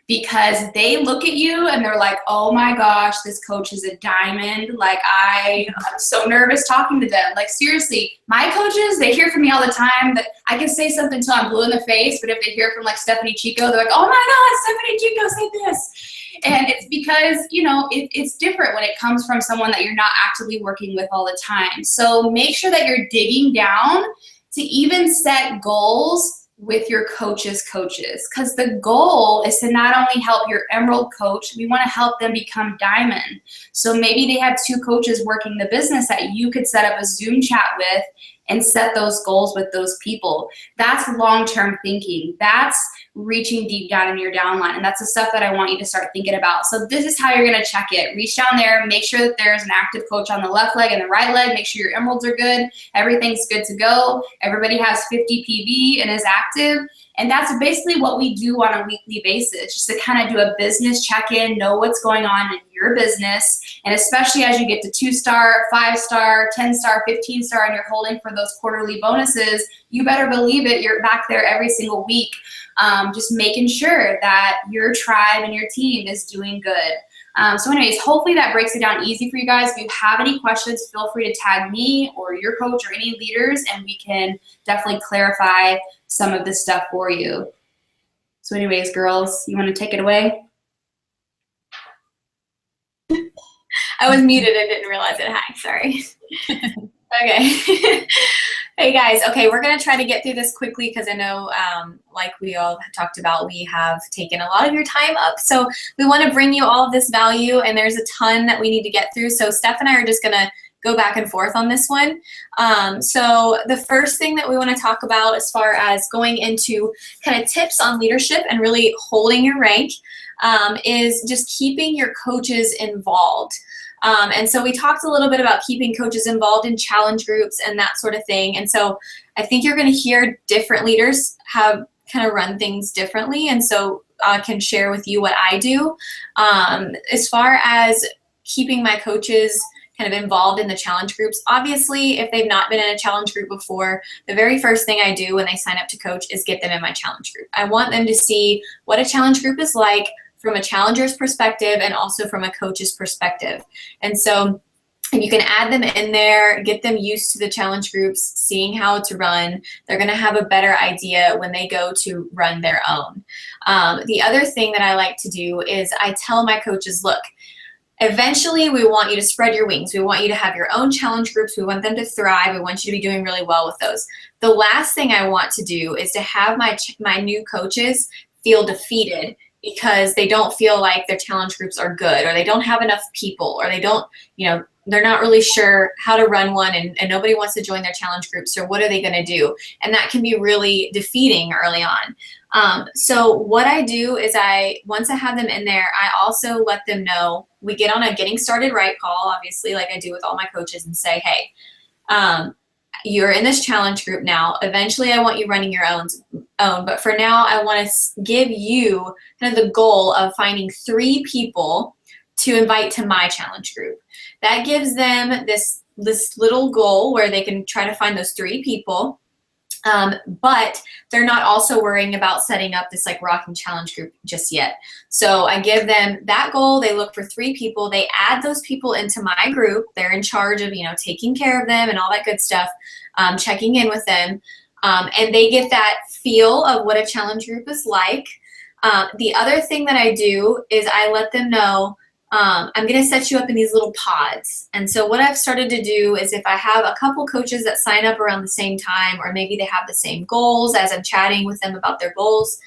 Because they look at you and they're like, oh my gosh, this coach is a diamond. Like, I'm so nervous talking to them. Like, seriously, my coaches, they hear from me all the time that I can say something till I'm blue in the face, but if they hear from like Stephanie Chico, they're like, oh my God, Stephanie Chico said this. And it's because, you know, it's different when it comes from someone that you're not actively working with all the time. So make sure that you're digging down to even set goals with your coaches, because the goal is to not only help your Emerald coach, we want to help them become Diamond. So maybe they have 2 coaches working the business that you could set up a Zoom chat with and set those goals with those people. That's long-term thinking. That's reaching deep down in your downline, and that's the stuff that I want you to start thinking about. So this is how you're going to check it. Reach down there, make sure that there's an active coach on the left leg and the right leg, make sure your Emeralds are good, everything's good to go, everybody has 50 PV and is active. And that's basically what we do on a weekly basis, just to kind of do a business check-in, know what's going on in your business. And especially as you get to 2-star, 5-star, 10-star, 15-star, and you're holding for those quarterly bonuses, you better believe it, you're back there every single week, just making sure that your tribe and your team is doing good. So anyways, hopefully that breaks it down easy for you guys. If you have any questions, feel free to tag me or your coach or any leaders, and we can definitely clarify some of this stuff for you. So anyways, girls, you want to take it away? I was muted and didn't realize it. Hi, sorry. Okay. Hey guys, okay, we're gonna try to get through this quickly because I know, like we all talked about, we have taken a lot of your time up. So we want to bring you all of this value, and there's a ton that we need to get through. So Steph and I are just gonna go back and forth on this one. So the first thing that we want to talk about as far as going into kind of tips on leadership and really holding your rank is just keeping your coaches involved. And so we talked a little bit about keeping coaches involved in challenge groups and that sort of thing. And so I think you're going to hear different leaders have kind of run things differently. And so I can share with you what I do. As far as keeping my coaches kind of involved in the challenge groups, obviously, if they've not been in a challenge group before, the very first thing I do when they sign up to coach is get them in my challenge group. I want them to see what a challenge group is like from a challenger's perspective and also from a coach's perspective. And so you can add them in there, get them used to the challenge groups, seeing how to run. They're going to have a better idea when they go to run their own. The other thing that I like to do is I tell my coaches, look, eventually we want you to spread your wings. We want you to have your own challenge groups. We want them to thrive. We want you to be doing really well with those. The last thing I want to do is to have my new coaches feel defeated because they don't feel like their challenge groups are good, or they don't have enough people, or they don't, they're not really sure how to run one, and nobody wants to join their challenge groups, or what are they going to do? And that can be really defeating early on. So what I do is once I have them in there, I also let them know, we get on a getting started right call, obviously, like I do with all my coaches, and say, hey, you're in this challenge group now. Eventually, I want you running your own, but for now, I want to give you kind of the goal of finding 3 people to invite to my challenge group. That gives them this little goal where they can try to find those 3 people, but they're not also worrying about setting up this like rocking challenge group just yet. So I give them that goal. They look for 3 people. They add those people into my group. They're in charge of, taking care of them and all that good stuff, checking in with them. And they get that feel of what a challenge group is like. The other thing that I do is I let them know, I'm going to set you up in these little pods. And so what I've started to do is if I have a couple coaches that sign up around the same time, or maybe they have the same goals as I'm chatting with them about their goals,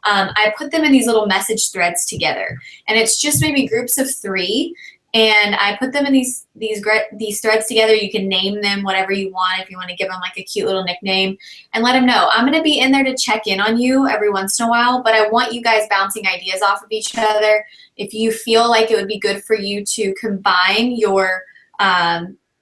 I put them in these little message threads together. And it's just maybe groups of 3. And I put them in these threads together. You can name them whatever you want, if you want to give them like a cute little nickname, and let them know, I'm going to be in there to check in on you every once in a while, but I want you guys bouncing ideas off of each other. If you feel like it would be good for you to combine your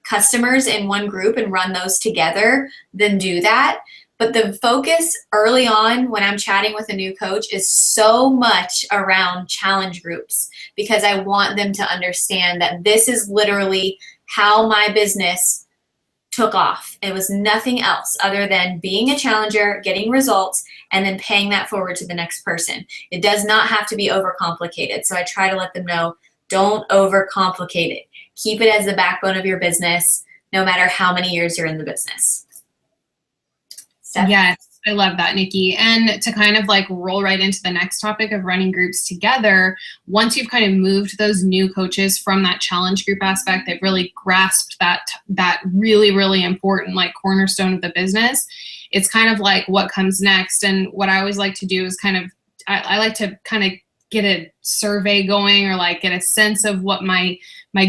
customers in one group and run those together, then do that. But the focus early on when I'm chatting with a new coach is so much around challenge groups, because I want them to understand that this is literally how my business took off. It was nothing else other than being a challenger, getting results, and then paying that forward to the next person. It does not have to be overcomplicated. So I try to let them know, don't overcomplicate it. Keep it as the backbone of your business, no matter how many years you're in the business. Steph? Yes, I love that, Nikki. And to kind of like roll right into the next topic of running groups together, once you've kind of moved those new coaches from that challenge group aspect, they've really grasped that really, really important like cornerstone of the business. It's kind of like what comes next. And what I always like to do is I like to kind of get a survey going, or like get a sense of what my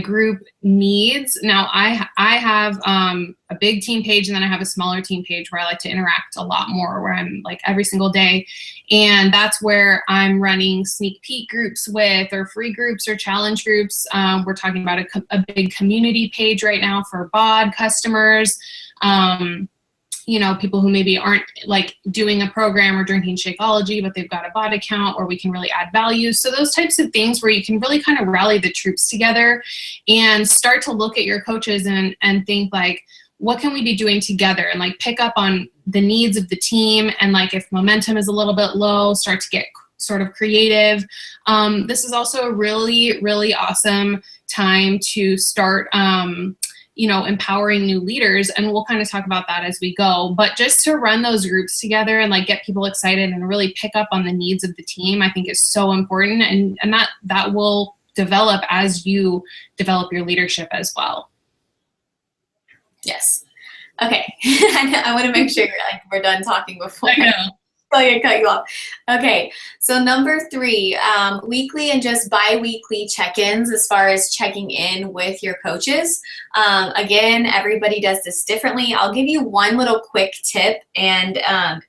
group needs. Now I have a big team page, and then I have a smaller team page where I like to interact a lot more, where I'm like every single day. And that's where I'm running sneak peek groups with, or free groups or challenge groups. We're talking about a big community page right now for BOD customers. People who maybe aren't like doing a program or drinking Shakeology, but they've got a bot account, or we can really add value. So those types of things where you can really kind of rally the troops together and start to look at your coaches and think like, what can we be doing together, and like pick up on the needs of the team. And like if momentum is a little bit low, start to get sort of creative. This is also a really, really awesome time to start empowering new leaders, and we'll kind of talk about that as we go. But just to run those groups together and like get people excited and really pick up on the needs of the team, I think is so important, and that will develop as you develop your leadership as well. Yes. Okay. I want to make sure we're done talking before I know. I cut you off. Okay, so number 3, weekly and just bi-weekly check-ins as far as checking in with your coaches. Again, everybody does this differently. I'll give you one little quick tip, and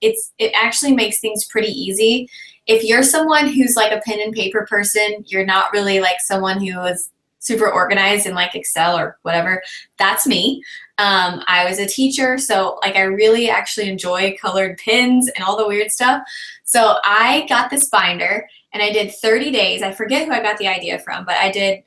it actually makes things pretty easy. If you're someone who's like a pen and paper person, you're not really like someone who is super organized in like Excel or whatever. That's me. I was a teacher, so like I really actually enjoy colored pins and all the weird stuff. So I got this binder and I did 30 days. I forget who I got the idea from, but I did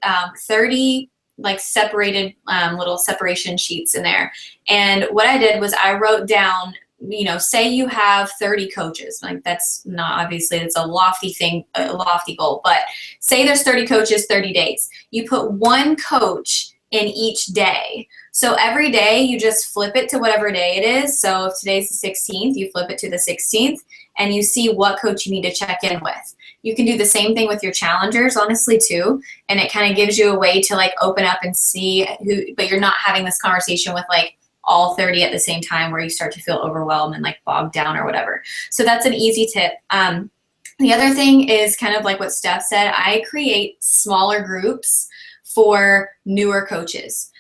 30 like separated little separation sheets in there. And what I did was I wrote down, you know, say you have 30 coaches. Like that's not, obviously it's a lofty thing, a lofty goal, but say there's 30 coaches, 30 days. You put one coach in each day. So every day you just flip it to whatever day it is. So if today's the 16th, you flip it to the 16th and you see what coach you need to check in with. You can do the same thing with your challengers, honestly, too. And it kind of gives you a way to like open up and see who, but you're not having this conversation with like all 30 at the same time where you start to feel overwhelmed and like bogged down or whatever. So that's an easy tip. The other thing is kind of like what Steph said, I create smaller groups for newer coaches.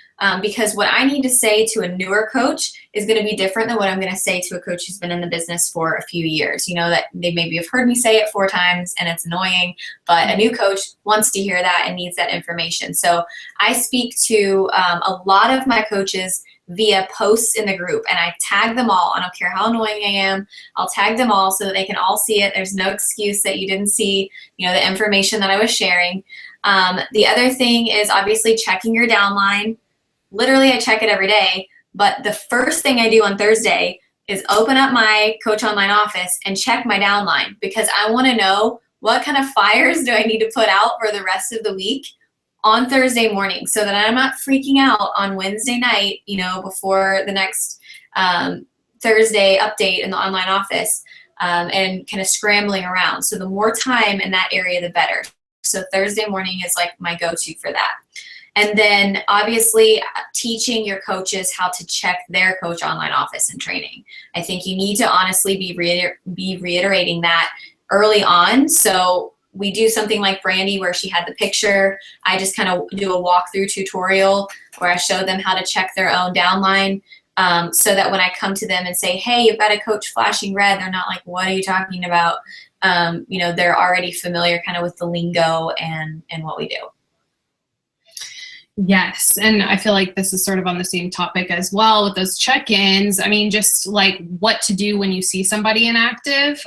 Because what I need to say to a newer coach is going to be different than what I'm going to say to a coach who's been in the business for a few years. You know, that they maybe have heard me say it 4 times and it's annoying, but a new coach wants to hear that and needs that information. So I speak to a lot of my coaches via posts in the group and I tag them all. I don't care how annoying I am. I'll tag them all so that they can all see it. There's no excuse that you didn't see, you know, the information that I was sharing. The other thing is obviously checking your downline. Literally, I check it every day, but the first thing I do on Thursday is open up my Coach Online office and check my downline because I want to know what kind of fires do I need to put out for the rest of the week on Thursday morning so that I'm not freaking out on Wednesday night, you know, before the next Thursday update in the online office and kind of scrambling around. So the more time in that area, the better. So Thursday morning is like my go-to for that. And then obviously teaching your coaches how to check their Coach Online office and training. I think you need to honestly be reiterating that early on. So we do something like Brandy where she had the picture. I just kind of do a walkthrough tutorial where I show them how to check their own downline so that when I come to them and say, hey, you've got a coach flashing red, they're not like, what are you talking about? You know, they're already familiar kind of with the lingo and what we do. Yes, and I feel like this is sort of on the same topic as well with those check-ins. I mean, just like what to do when you see somebody inactive.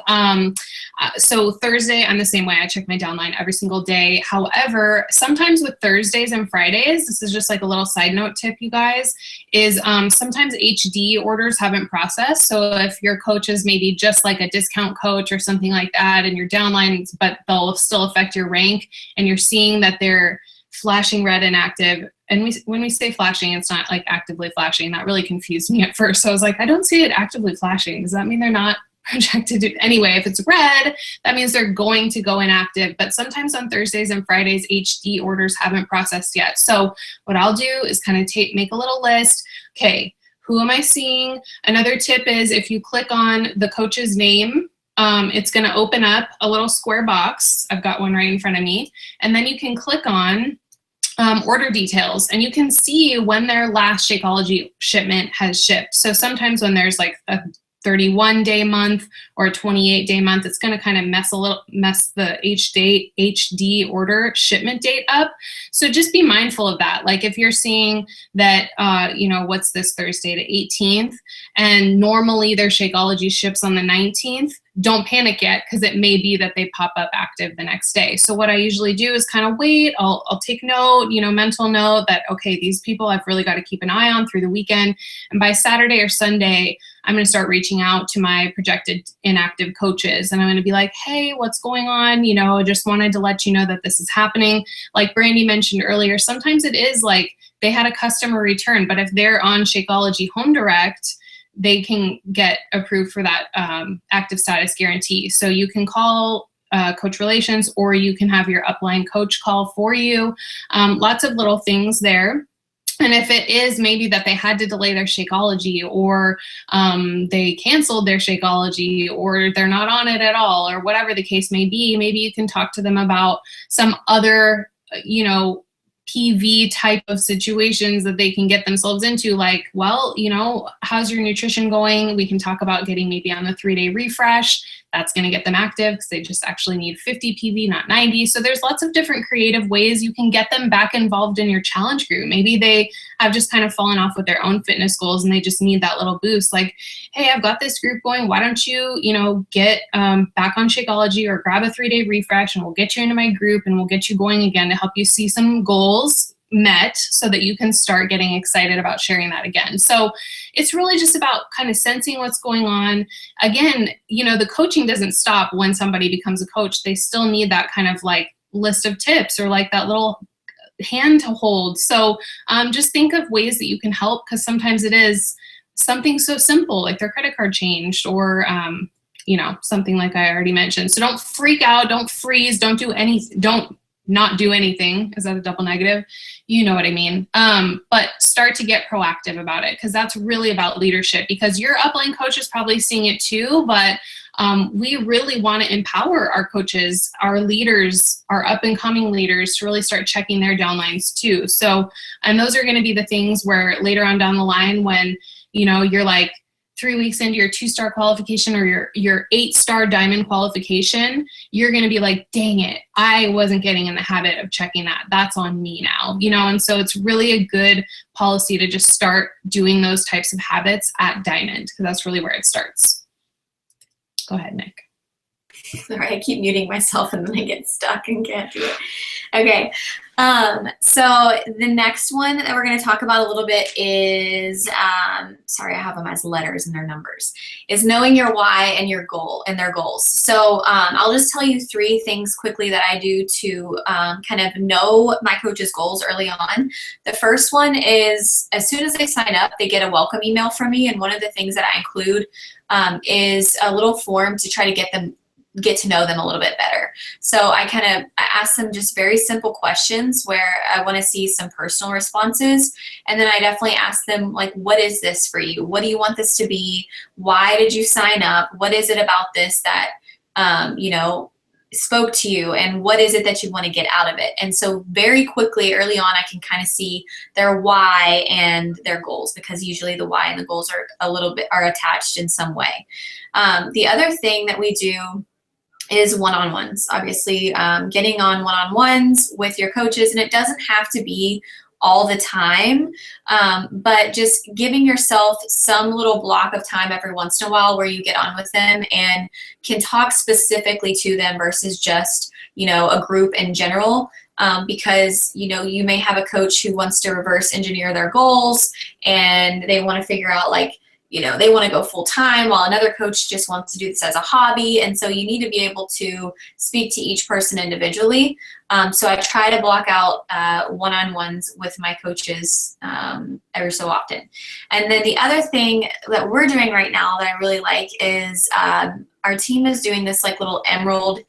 So Thursday, I'm the same way. I check my downline every single day. However, sometimes with Thursdays and Fridays, this is just like a little side note tip, you guys, is sometimes HD orders haven't processed. So if your coach is maybe just like a discount coach or something like that, and your downlines, but they'll still affect your rank, and you're seeing that they're flashing red inactive. And when we say flashing, it's not like actively flashing. That really confused me at first. So I was like, I don't see it actively flashing. Does that mean they're not projected to? Anyway, if it's red, that means they're going to go inactive. But sometimes on Thursdays and Fridays, HD orders haven't processed yet. So what I'll do is kind of make a little list. Okay, who am I seeing? Another tip is if you click on the coach's name, it's going to open up a little square box. I've got one right in front of me. And then you can click on order details, and you can see when their last Shakeology shipment has shipped. So sometimes when there's like a 31-day month or a 28-day month, it's going to kind of mess the HD order shipment date up. So just be mindful of that. Like if you're seeing that, you know, what's this Thursday, the 18th, and normally their Shakeology ships on the 19th, don't panic yet because it may be that they pop up active the next day. So what I usually do is kind of wait. I'll take note, you know, mental note that, okay, these people I've really got to keep an eye on through the weekend. And by Saturday or Sunday, I'm going to start reaching out to my projected inactive coaches. And I'm going to be like, hey, what's going on? You know, just wanted to let you know that this is happening. Like Brandy mentioned earlier, sometimes it is like they had a customer return, but if they're on Shakeology Home Direct, they can get approved for that active status guarantee. So you can call Coach Relations, or you can have your upline coach call for you. Lots of little things there. And if it is maybe that they had to delay their Shakeology, or they canceled their Shakeology, or they're not on it at all, or whatever the case may be, maybe you can talk to them about some other, you know, PV type of situations that they can get themselves into, like, well, you know, how's your nutrition going? We can talk about getting maybe on the 3-day refresh. that's going to get them active because they just actually need 50 PV, not 90. So there's lots of different creative ways you can get them back involved in your challenge group. Maybe they have just kind of fallen off with their own fitness goals and they just need that little boost. Like, hey, I've got this group going. Why don't you, get back on Shakeology or grab a 3-day refresh and we'll get you into my group and we'll get you going again to help you see some goals met so that you can start getting excited about sharing that again. So it's really just about kind of sensing what's going on. Again, the coaching doesn't stop when somebody becomes a coach. They still need that kind of like list of tips or like that little hand to hold. So just think of ways that you can help, because sometimes it is something so simple like their credit card changed or something like I already mentioned. So don't freak out, don't freeze, don't do anything, don't not do anything. Is that a double negative? You know what I mean. But start to get proactive about it, because that's really about leadership, because your upline coach is probably seeing it too, but we really want to empower our coaches, our leaders, our up and coming leaders to really start checking their downlines too. So, and those are going to be the things where later on down the line, when, you're like 3 weeks into your 2-star qualification or your 8-star diamond qualification, you're going to be like, dang it, I wasn't getting in the habit of checking that. That's on me now, and so it's really a good policy to just start doing those types of habits at diamond, because that's really where it starts. Go ahead, Nick. Sorry, I keep muting myself and then I get stuck and can't do it. Okay. So the next one that we're going to talk about a little bit is, sorry, I have them as letters and their numbers, is knowing your why and your goal and their goals. So I'll just tell you 3 things quickly that I do to kind of know my coach's goals early on. The first one is, as soon as they sign up, they get a welcome email from me. And one of the things that I include is a little form to try to get to know them a little bit better. So I ask them just very simple questions where I want to see some personal responses. And then I definitely ask them, like, what is this for you? What do you want this to be? Why did you sign up? What is it about this that, spoke to you? And what is it that you want to get out of it? And so very quickly, early on, I can kind of see their why and their goals, because usually the why and the goals are attached in some way. The other thing that we do is one-on-ones, obviously, getting on one-on-ones with your coaches. And it doesn't have to be all the time, but just giving yourself some little block of time every once in a while where you get on with them and can talk specifically to them versus just, a group in general. Because, you may have a coach who wants to reverse engineer their goals and they want to figure out, like, they want to go full time, while another coach just wants to do this as a hobby. And so you need to be able to speak to each person individually. So I try to block out one-on-ones with my coaches every so often. And then the other thing that we're doing right now that I really like is our team is doing this like little Emerald.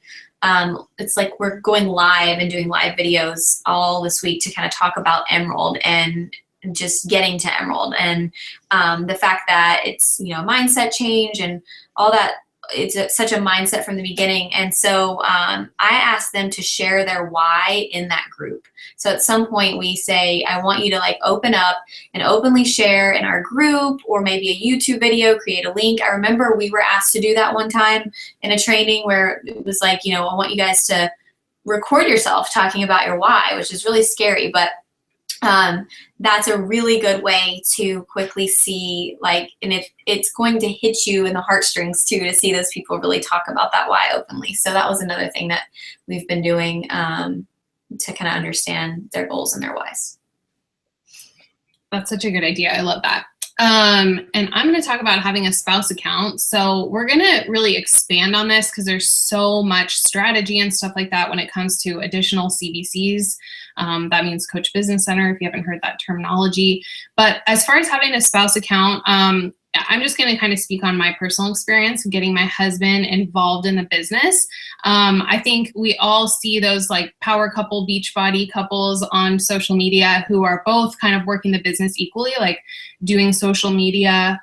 It's like we're going live and doing live videos all this week to kind of talk about Emerald and just getting to Emerald, and the fact that it's mindset change and all that. It's such a mindset from the beginning. And so I ask them to share their why in that group. So at some point we say, I want you to like open up and openly share in our group, or maybe a YouTube video, create a link. I remember we were asked to do that one time in a training where it was like, I want you guys to record yourself talking about your why, which is really scary, but that's a really good way to quickly see, like, and it's going to hit you in the heartstrings too, to see those people really talk about that why openly. So that was another thing that we've been doing to kind of understand their goals and their whys. That's such a good idea. I love that. And I'm going to talk about having a spouse account. So we're going to really expand on this because there's so much strategy and stuff like that when it comes to additional CBCs. That means Coach Business Center, if you haven't heard that terminology. But as far as having a spouse account, I'm just going to kind of speak on my personal experience of getting my husband involved in the business. I think we all see those like power couple, beach body couples on social media who are both kind of working the business equally, like doing social media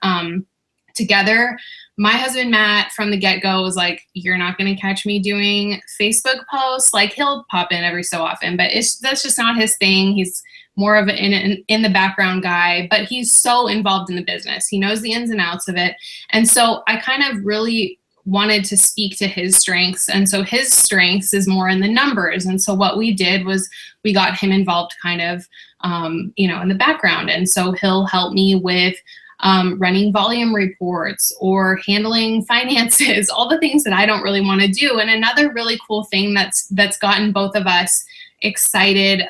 together. My husband, Matt, from the get-go was like, you're not going to catch me doing Facebook posts. Like, he'll pop in every so often, but that's just not his thing. He's more of an in the background guy, but he's so involved in the business. He knows the ins and outs of it. And so I kind of really wanted to speak to his strengths. And so his strengths is more in the numbers. And so what we did was we got him involved kind of, in the background. And so he'll help me with running volume reports or handling finances, all the things that I don't really want to do. And another really cool thing that's gotten both of us excited,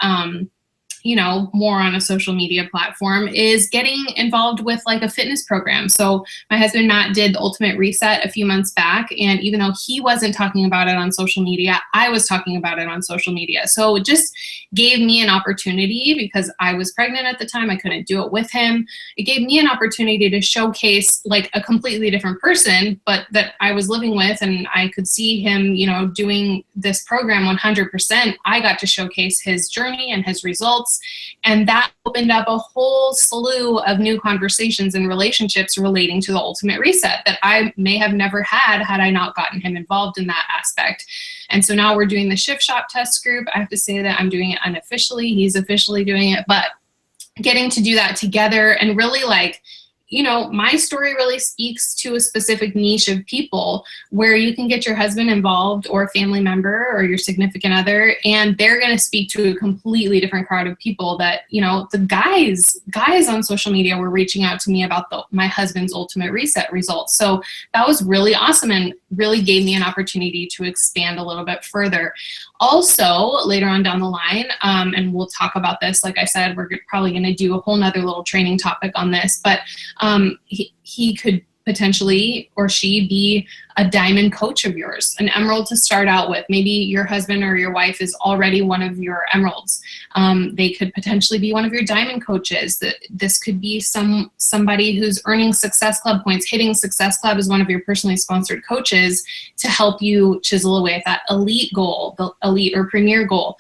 more on a social media platform is getting involved with like a fitness program. So my husband, Matt, did the Ultimate Reset a few months back. And even though he wasn't talking about it on social media, I was talking about it on social media. So it just gave me an opportunity because I was pregnant at the time. I couldn't do it with him. It gave me an opportunity to showcase like a completely different person, but that I was living with, and I could see him, doing this program 100%. I got to showcase his journey and his results. And that opened up a whole slew of new conversations and relationships relating to the Ultimate Reset that I may have never had I not gotten him involved in that aspect. And so now we're doing the Shift Shop test group. I have to say that I'm doing it unofficially. He's officially doing it, but getting to do that together and really my story really speaks to a specific niche of people where you can get your husband involved or a family member or your significant other, and they're going to speak to a completely different crowd of people that, the guys on social media were reaching out to me about my husband's Ultimate Reset results. So that was really awesome and really gave me an opportunity to expand a little bit further. Also, later on down the line, and we'll talk about this, like I said, we're probably going to do a whole nother little training topic on this, but he could potentially, or she, be a diamond coach of yours, an emerald to start out with. Maybe your husband or your wife is already one of your emeralds. They could potentially be one of your diamond coaches. This could be somebody who's earning Success Club points, hitting Success Club as one of your personally sponsored coaches to help you chisel away at that elite goal, the elite or premier goal.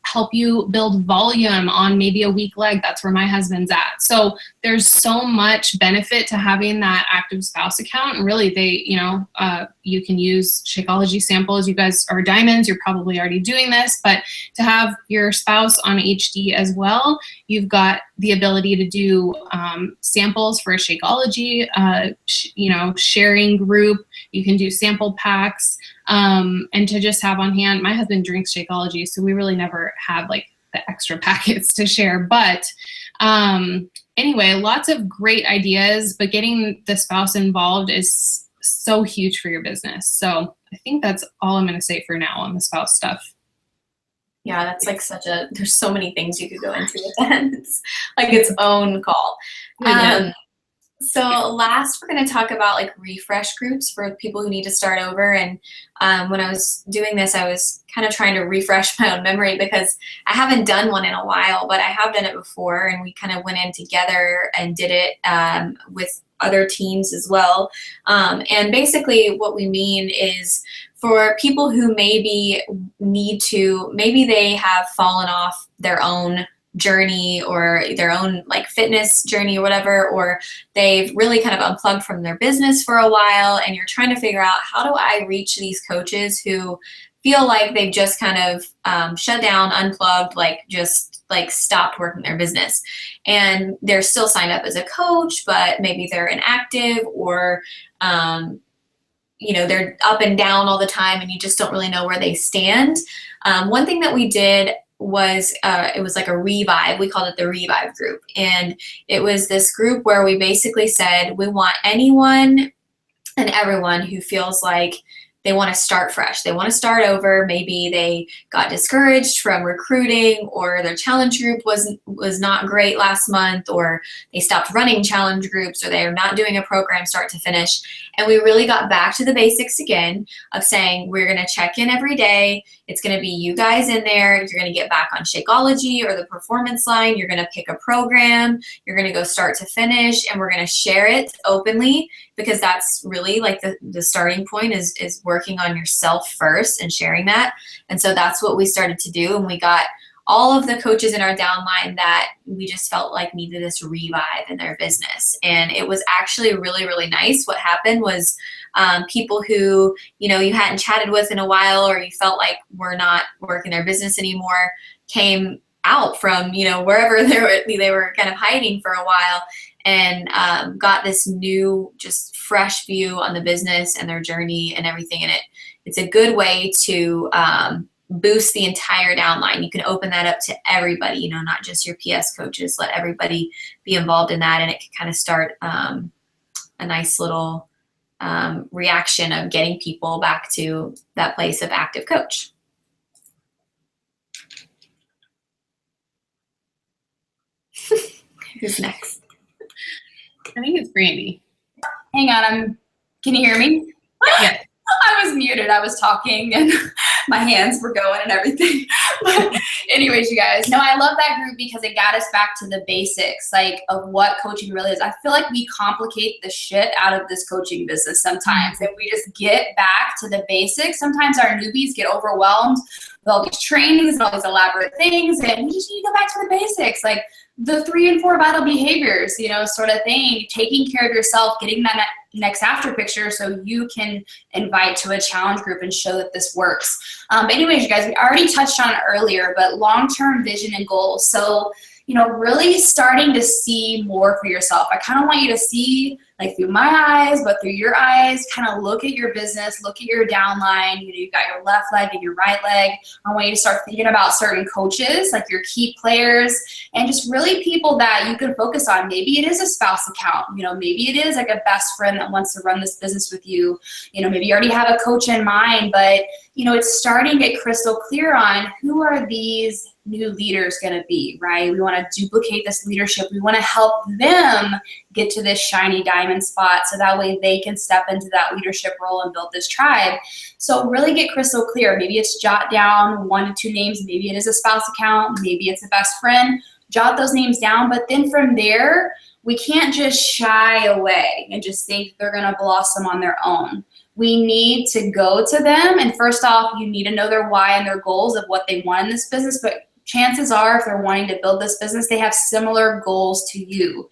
Help you build volume on maybe a weak leg. That's where my husband's at. So there's so much benefit to having that active spouse account. And really, you can use Shakeology samples. You guys are diamonds. You're probably already doing this, but to have your spouse on HD as well, you've got the ability to do samples for a Shakeology, sharing group. You can do sample packs, and to just have on hand. My husband drinks Shakeology, so we really never have like the extra packets to share. But anyway, lots of great ideas, but getting the spouse involved is so huge for your business. So I think that's all I'm going to say for now on the spouse stuff. Yeah, that's like there's so many things you could go into with that. It's like its own call. So last, we're going to talk about like refresh groups for people who need to start over. And when I was doing this, I was kind of trying to refresh my own memory because I haven't done one in a while, but I have done it before. And we kind of went in together and did it with other teams as well. And basically what we mean is for people who maybe they have fallen off their own journey or their own like fitness journey or whatever, or they've really kind of unplugged from their business for a while, and you're trying to figure out, how do I reach these coaches who feel like they've just kind of shut down, unplugged, just stopped working their business, and they're still signed up as a coach, but maybe they're inactive, or they're up and down all the time and you just don't really know where they stand. One thing that we did was it was like a revive. We called it the revive group. And it was this group where we basically said, we want anyone and everyone who feels like they want to start fresh. They want to start over. Maybe they got discouraged from recruiting, or their challenge group was not great last month, or they stopped running challenge groups, or they're not doing a program start to finish. And we really got back to the basics again of saying, we're going to check in every day. It's going to be you guys in there. You're going to get back on Shakeology or the performance line. You're going to pick a program. You're going to go start to finish, and we're going to share it openly, because that's really like the starting point is working on yourself first and sharing that. And so that's what we started to do. And we got all of the coaches in our downline that we just felt like needed this revive in their business. And it was actually really, really nice. What happened was people who, you hadn't chatted with in a while, or you felt like were not working their business anymore, came out from, wherever they were kind of hiding for a while. and got this new, just fresh view on the business and their journey and everything in it. It's a good way to boost the entire downline. You can open that up to everybody, you know, not just your PS coaches. Let everybody be involved in that, and it can kind of start a nice little reaction of getting people back to that place of active coach. Who's next? I think it's Brandy. Hang on, can you hear me? Yes. I was muted, I was talking, and my hands were going and everything. But anyways, you guys, no, I love that group because it got us back to the basics, like, of what coaching really is. I feel like we complicate the shit out of this coaching business sometimes. If we just get back to the basics, sometimes our newbies get overwhelmed with all these trainings and all these elaborate things, and we just need to go back to the basics, like the 3 and 4 vital behaviors, you know, sort of thing. Taking care of yourself, getting that next after picture so you can invite to a challenge group and show that this works. But anyways, you guys, we already touched on it earlier, but long-term vision and goals. So, you know, really starting to see more for yourself. I kind of want you to see, like, through my eyes, but through your eyes, kind of look at your business, look at your downline. You know, you've got your left leg and your right leg. I want you to start thinking about certain coaches, like your key players, and just really people that you can focus on. Maybe it is a spouse account. You know, maybe it is like a best friend that wants to run this business with you. You know, maybe you already have a coach in mind, but, you know, it's starting to get crystal clear on who are these new leaders going to be, right? We want to duplicate this leadership. We want to help them get to this shiny diamond spot so that way they can step into that leadership role and build this tribe. So really get crystal clear. Maybe it's jot down 1 to 2 names. Maybe it is a spouse account. Maybe it's a best friend. Jot those names down. But then from there, we can't just shy away and just think they're going to blossom on their own. We need to go to them. And first off, you need to know their why and their goals of what they want in this business. But chances are, if they're wanting to build this business, they have similar goals to you.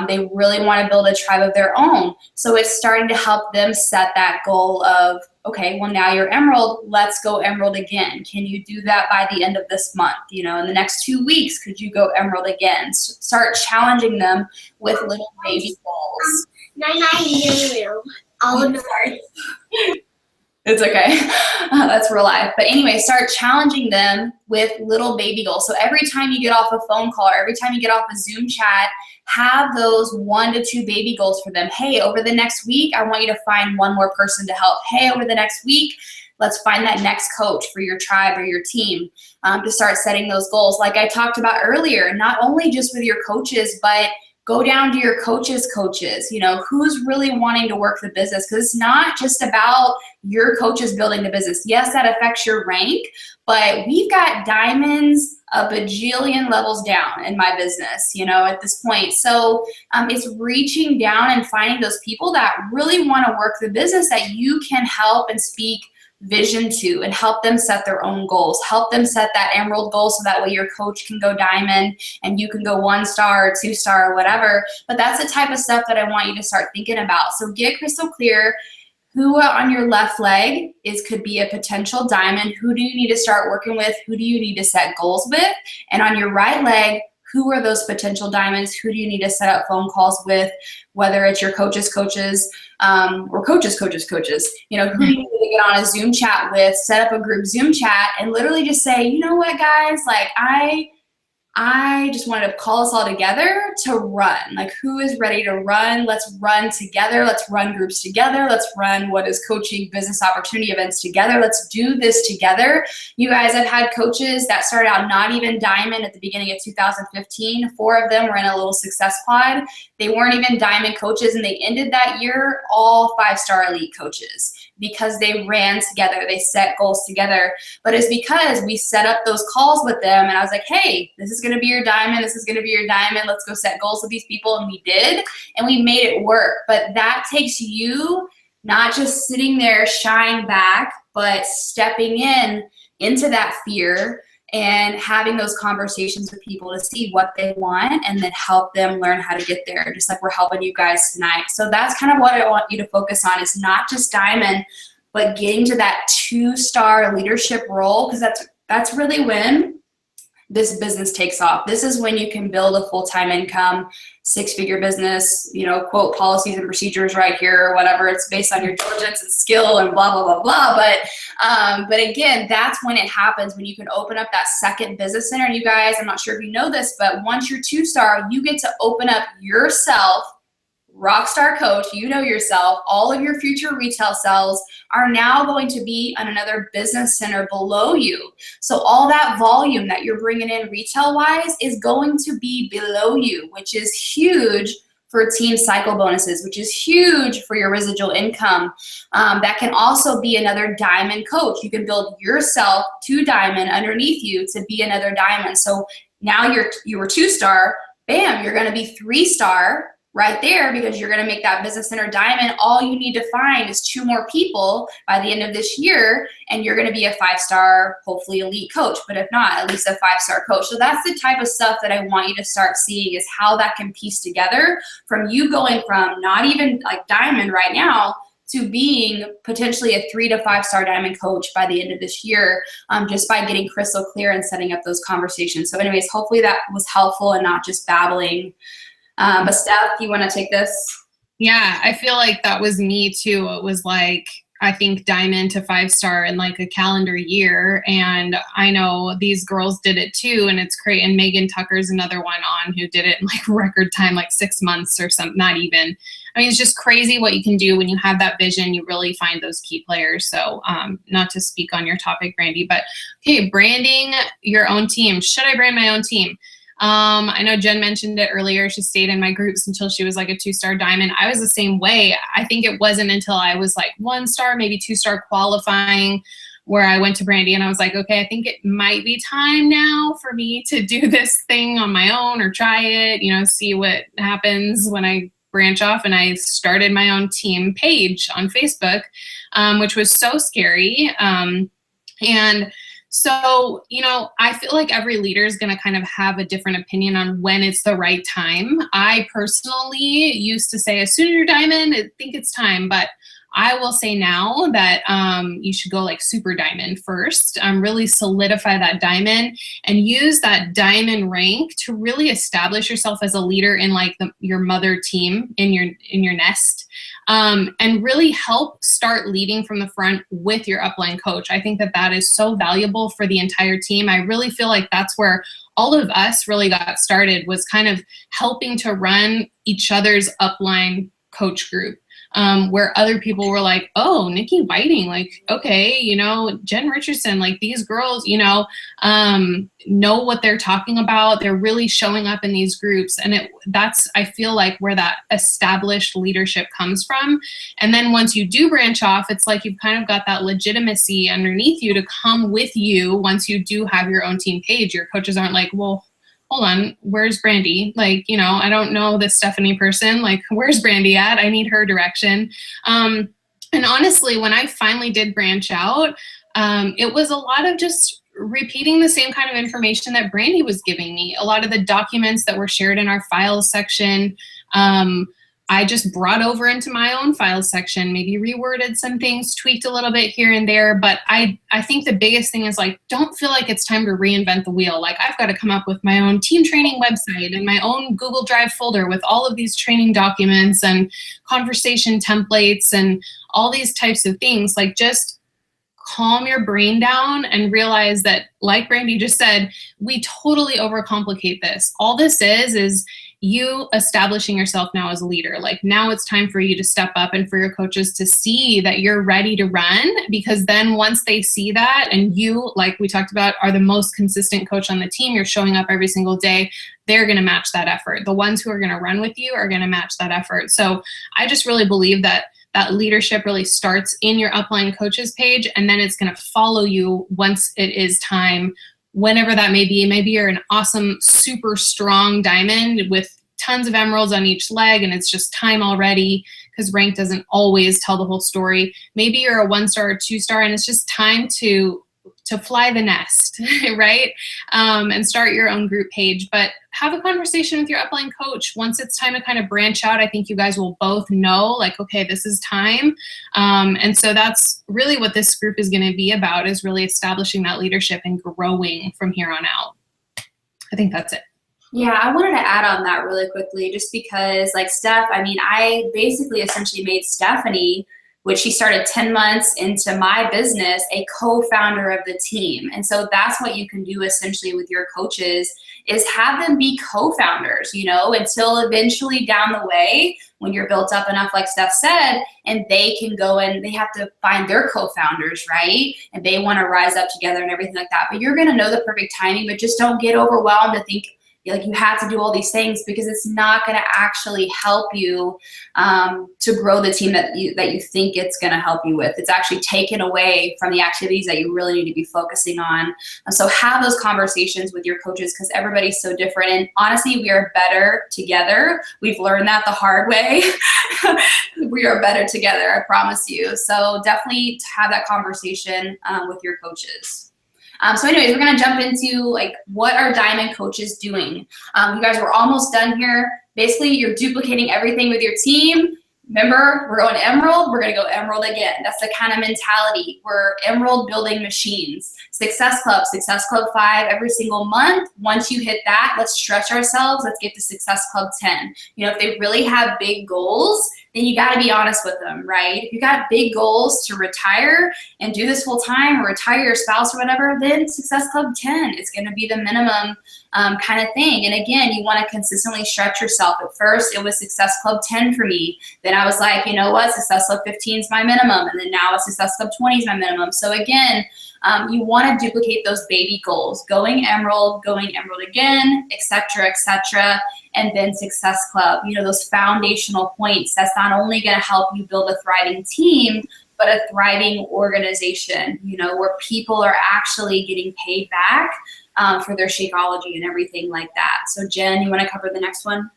They really want to build a tribe of their own. So it's starting to help them set that goal of, okay, well, now you're Emerald, let's go Emerald again. Can you do that by the end of this month? You know, in the next 2 weeks, could you go Emerald again? Start challenging them with little baby goals. It's okay. That's real life. But anyway, start challenging them with little baby goals. So every time you get off a phone call or every time you get off a Zoom chat, have those 1 to 2 baby goals for them. Hey, over the next week, I want you to find 1 more person to help. Hey, over the next week, let's find that next coach for your tribe or your team, to start setting those goals. Like I talked about earlier, not only just with your coaches, but go down to your coaches' coaches. You know, who's really wanting to work the business? Because it's not just about your coaches building the business. Yes, that affects your rank, but we've got diamonds a bajillion levels down in my business, you know, at this point. So it's reaching down and finding those people that really want to work the business that you can help and speak vision to and help them set their own goals, help them set that Emerald goal so that way your coach can go diamond and you can go 1 star or 2 star or whatever. But that's the type of stuff that I want you to start thinking about. So get crystal clear. Who on your left leg could be a potential diamond? Who do you need to start working with? Who do you need to set goals with? And on your right leg, who are those potential diamonds? Who do you need to set up phone calls with, whether it's your coaches' coaches or coaches' coaches? You know, who do you need to get on a Zoom chat with, set up a group Zoom chat, and literally just say, you know what, guys, like I just wanted to call us all together to run. Like, who is ready to run? Let's run together. Let's run groups together. Let's run what is coaching business opportunity events together. Let's do this together. You guys, I've had coaches that started out not even diamond at the beginning of 2015. 4 of them were in a little success pod. They weren't even diamond coaches, and they ended that year all 5-star elite coaches because they ran together. They set goals together. But it's because we set up those calls with them, and I was like, hey, this is going to be your diamond. This is going to be your diamond. Let's go set goals with these people. And we did, and we made it work. But that takes you not just sitting there shying back, but stepping into that fear and having those conversations with people to see what they want and then help them learn how to get there, just like we're helping you guys tonight. So that's kind of what I want you to focus on, is not just diamond, but getting to that 2-star leadership role, because that's really when this business takes off. This is when you can build a full-time income, 6-figure business, you know, quote policies and procedures right here or whatever. It's based on your diligence and skill and blah, blah, blah, blah. But again, that's when it happens, when you can open up that second business center. And you guys, I'm not sure if you know this, but once you're 2-star, you get to open up yourself, Rockstar Coach, you know yourself, all of your future retail sales are now going to be on another business center below you. So all that volume that you're bringing in retail-wise is going to be below you, which is huge for team cycle bonuses, which is huge for your residual income. That can also be another diamond coach. You can build yourself to diamond underneath you to be another diamond. So now you were 2-star, bam, you're gonna be 3-star, right there, because you're going to make that business center diamond. All you need to find is 2 more people by the end of this year, and you're going to be a 5-star, hopefully elite coach, but if not, at least a 5-star coach. So that's the type of stuff that I want you to start seeing, is how that can piece together from you going from not even like diamond right now to being potentially a 3 to 5-star diamond coach by the end of this year, just by getting crystal clear and setting up those conversations. So anyways, hopefully that was helpful and not just babbling. But Steph, you want to take this? Yeah, I feel like that was me too. It was like, I think diamond to 5-star in like a calendar year. And I know these girls did it too. And it's great. And Megan Tucker's another one on who did it in like record time, like 6 months or something, not even. I mean, it's just crazy what you can do when you have that vision. You really find those key players. So not to speak on your topic, Brandy, but okay, branding your own team. Should I brand my own team? I know Jen mentioned it earlier. She stayed in my groups until she was like a 2-star diamond. I was the same way. I think it wasn't until I was like 1-star, maybe 2-star qualifying, where I went to Brandy and I was like, okay, I think it might be time now for me to do this thing on my own or try it, you know, see what happens when I branch off. And I started my own team page on Facebook, which was so scary. And so, you know, I feel like every leader is going to kind of have a different opinion on when it's the right time. I personally used to say, as soon as you're diamond, I think it's time. But I will say now that you should go like super diamond first, really solidify that diamond and use that diamond rank to really establish yourself as a leader in like your mother team in your nest. And really help start leading from the front with your upline coach. I think that is so valuable for the entire team. I really feel like that's where all of us really got started, was kind of helping to run each other's upline coach group. Where other people were like, oh, Nikki Whiting, like, okay, you know, Jen Richardson, like these girls, you know what they're talking about. They're really showing up in these groups. And that's, I feel like, where that established leadership comes from. And then once you do branch off, it's like you've kind of got that legitimacy underneath you to come with you once you do have your own team page. Your coaches aren't like, well, hold on, where's Brandy? Like, you know, I don't know this Stephanie person. Like, where's Brandy at? I need her direction. And honestly, when I finally did branch out, it was a lot of just repeating the same kind of information that Brandy was giving me. A lot of the documents that were shared in our files section, I just brought over into my own files section, maybe reworded some things, tweaked a little bit here and there. But I think the biggest thing is like, don't feel like it's time to reinvent the wheel. Like, I've got to come up with my own team training website and my own Google Drive folder with all of these training documents and conversation templates and all these types of things. Like, just calm your brain down and realize that, like Brandy just said, we totally overcomplicate this. All this is you establishing yourself now as a leader. Like, now it's time for you to step up and for your coaches to see that you're ready to run, because then once they see that, and you, like we talked about, are the most consistent coach on the team, you're showing up every single day, they're going to match that effort. The ones who are going to run with you are going to match that effort. So I just really believe that leadership really starts in your upline coaches page, and then it's going to follow you once it is time, whenever that may be. Maybe you're an awesome, super strong diamond with tons of emeralds on each leg, and it's just time already, because rank doesn't always tell the whole story. Maybe you're a 1-star or 2-star, and it's just time to fly the nest, right? And start your own group page. But have a conversation with your upline coach. Once it's time to kind of branch out, I think you guys will both know, like, okay, this is time. And so that's really what this group is going to be about, is really establishing that leadership and growing from here on out. I think that's it. Yeah, I wanted to add on that really quickly, just because like Steph, I mean, I basically essentially made Stephanie, which she started 10 months into my business, a co-founder of the team. And so that's what you can do essentially with your coaches, is have them be co-founders, you know, until eventually down the way, when you're built up enough, like Steph said, and they can go and they have to find their co-founders, right? And they want to rise up together and everything like that. But you're going to know the perfect timing, but just don't get overwhelmed to think like you have to do all these things, because it's not going to actually help you to grow the team that you think it's going to help you with. It's actually taken away from the activities that you really need to be focusing on. So have those conversations with your coaches, because everybody's so different. And honestly, we are better together. We've learned that the hard way. We are better together, I promise you. So definitely have that conversation with your coaches. So anyways, we're going to jump into like, what are Diamond coaches doing? You guys, we're almost done here. Basically, you're duplicating everything with your team. Remember, we're going Emerald, we're going to go Emerald again. That's the kind of mentality. We're Emerald building machines. Success Club 5 every single month. Once you hit that, let's stretch ourselves. Let's get to Success Club 10. You know, if they really have big goals, then you got to be honest with them, right? If you got big goals to retire and do this full time, or retire your spouse or whatever, then Success Club 10 is going to be the minimum kind of thing. And again, you want to consistently stretch yourself. At first, it was Success Club 10 for me. Then I was like, you know what, Success Club 15 is my minimum. And then now it's Success Club 20 is my minimum. So again, you want to duplicate those baby goals, going Emerald again, etc., and then Success Club. You know, those foundational points. That's not only going to help you build a thriving team, but a thriving organization, you know, where people are actually getting paid back for their Shakeology and everything like that. So Jen, you want to cover the next one?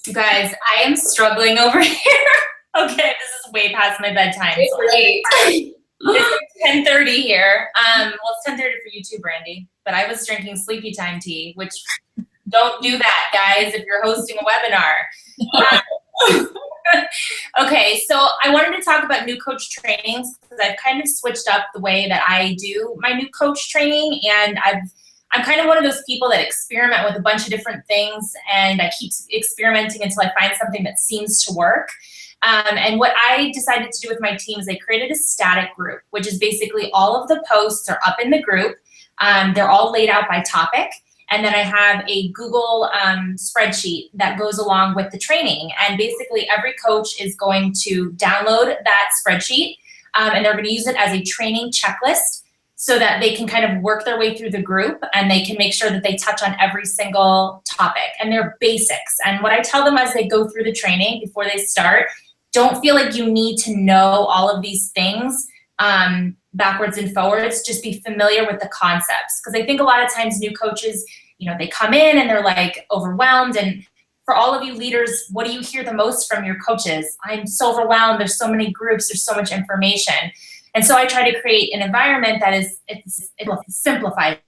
You guys, I am struggling over here. Okay, this is way past my bedtime. It's late. It's 10:30 here. Well, it's 10:30 for you too, Brandy. But I was drinking sleepy time tea, which don't do that, guys, if you're hosting a webinar. Okay, so I wanted to talk about new coach trainings, because I've kind of switched up the way that I do my new coach training, and I'm kind of one of those people that experiment with a bunch of different things, and I keep experimenting until I find something that seems to work. And what I decided to do with my team is I created a static group, which is basically all of the posts are up in the group. They're all laid out by topic. And then I have a Google spreadsheet that goes along with the training. And basically every coach is going to download that spreadsheet, and they're going to use it as a training checklist, so that they can kind of work their way through the group, and they can make sure that they touch on every single topic. And they're basics. And what I tell them as they go through the training before they start, don't feel like you need to know all of these things backwards and forwards. Just be familiar with the concepts. Because I think a lot of times new coaches, you know, they come in and they're like overwhelmed. And for all of you leaders, what do you hear the most from your coaches? I'm so overwhelmed. There's so many groups. There's so much information. And so I try to create an environment that is simplified.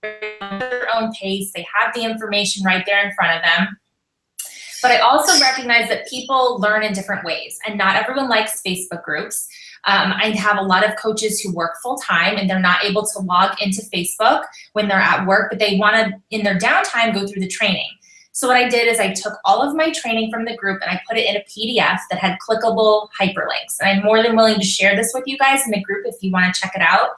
At their own pace. They have the information right there in front of them. But I also recognize that people learn in different ways, and not everyone likes Facebook groups. I have a lot of coaches who work full time, and they're not able to log into Facebook when they're at work, but they want to, in their downtime, go through the training. So what I did is I took all of my training from the group and I put it in a PDF that had clickable hyperlinks. And I'm more than willing to share this with you guys in the group if you want to check it out.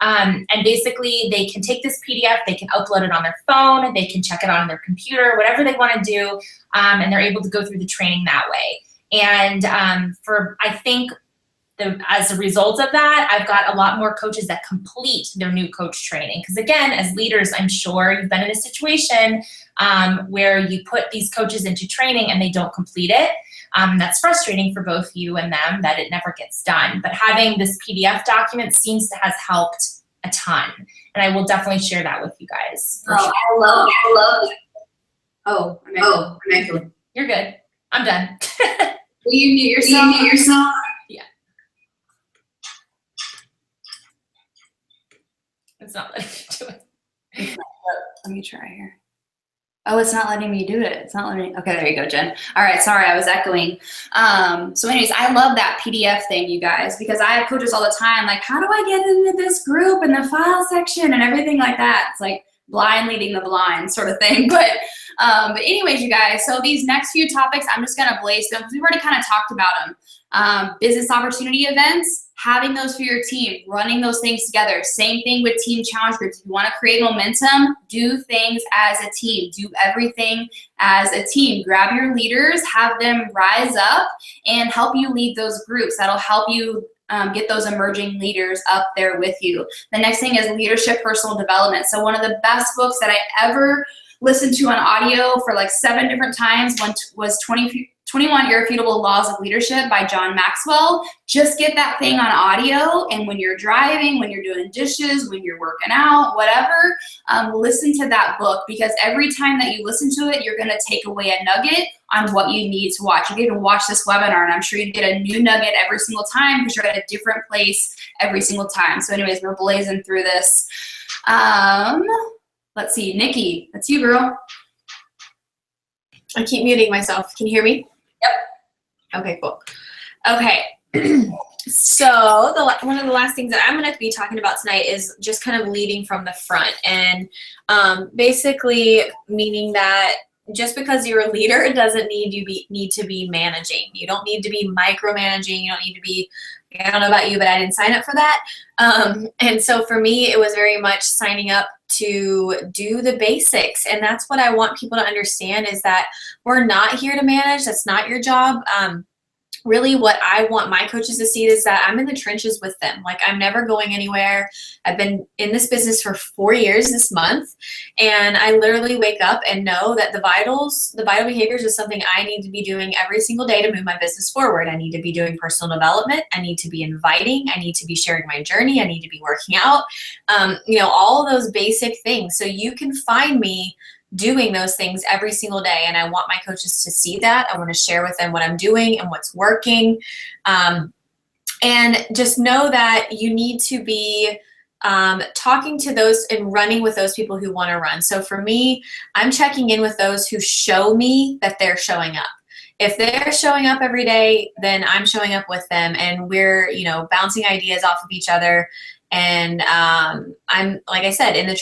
And basically they can take this PDF, they can upload it on their phone, they can check it on their computer, whatever they want to do, and they're able to go through the training that way. And I think as a result of that, I've got a lot more coaches that complete their new coach training. Because again, as leaders, I'm sure you've been in a situation where you put these coaches into training and they don't complete it. That's frustrating for both you and them that it never gets done. But having this PDF document seems to has helped a ton. And I will definitely share that with you guys. Oh, sure. I love it. Oh, I'm echoing. You're good. I'm done. Will you mute yourself? Yeah. It's not letting me do it. Let me try here. Oh, it's not letting me do it. It's not letting me. Okay, there you go, Jen. All right, sorry, I was echoing. So anyways, I love that PDF thing, you guys, because I have coaches all the time, like, how do I get into this group and the file section and everything like that? It's like, blind leading the blind sort of thing. But anyways, you guys, so these next few topics, I'm just gonna blaze them because we've already kind of talked about them. Business opportunity events, having those for your team, running those things together. Same thing with team challenge groups. If you want to create momentum, do things as a team. Do everything as a team. Grab your leaders, have them rise up and help you lead those groups. That'll help you get those emerging leaders up there with you. The next thing is leadership personal development. So one of the best books that I ever listened to on audio for like 7 different times was 21 Irrefutable Laws of Leadership by John Maxwell. Just get that thing on audio, and when you're driving, when you're doing dishes, when you're working out, whatever, listen to that book, because every time that you listen to it, you're gonna take away a nugget on what you need to watch. You can even watch this webinar, and I'm sure you get a new nugget every single time because you're at a different place every single time. So anyways, we're blazing through this. Let's see, Nikki, that's you, girl. I keep muting myself. Can you hear me? Yep. Okay, cool. Okay. So one of the last things that I'm going to be talking about tonight is just kind of leading from the front, and basically meaning that just because you're a leader doesn't need to be managing. You don't need to be micromanaging. You don't need to be, I don't know about you, but I didn't sign up for that. And so for me, it was very much signing up to do the basics. And that's what I want people to understand, is that we're not here to manage. That's not your job. Really what I want my coaches to see is that I'm in the trenches with them. Like, I'm never going anywhere. I've been in this business for 4 years this month, and I literally wake up and know that the vital behaviors is something I need to be doing every single day to move my business forward. I need to be doing personal development. I need to be inviting. I need to be sharing my journey. I need to be working out. All of those basic things. So you can find me doing those things every single day, and I want my coaches to see that. I want to share with them what I'm doing and what's working, and just know that you need to be talking to those and running with those people who want to run. So for me, I'm checking in with those who show me that they're showing up. If they're showing up every day, then I'm showing up with them, and we're bouncing ideas off of each other. And I'm, like I said, in the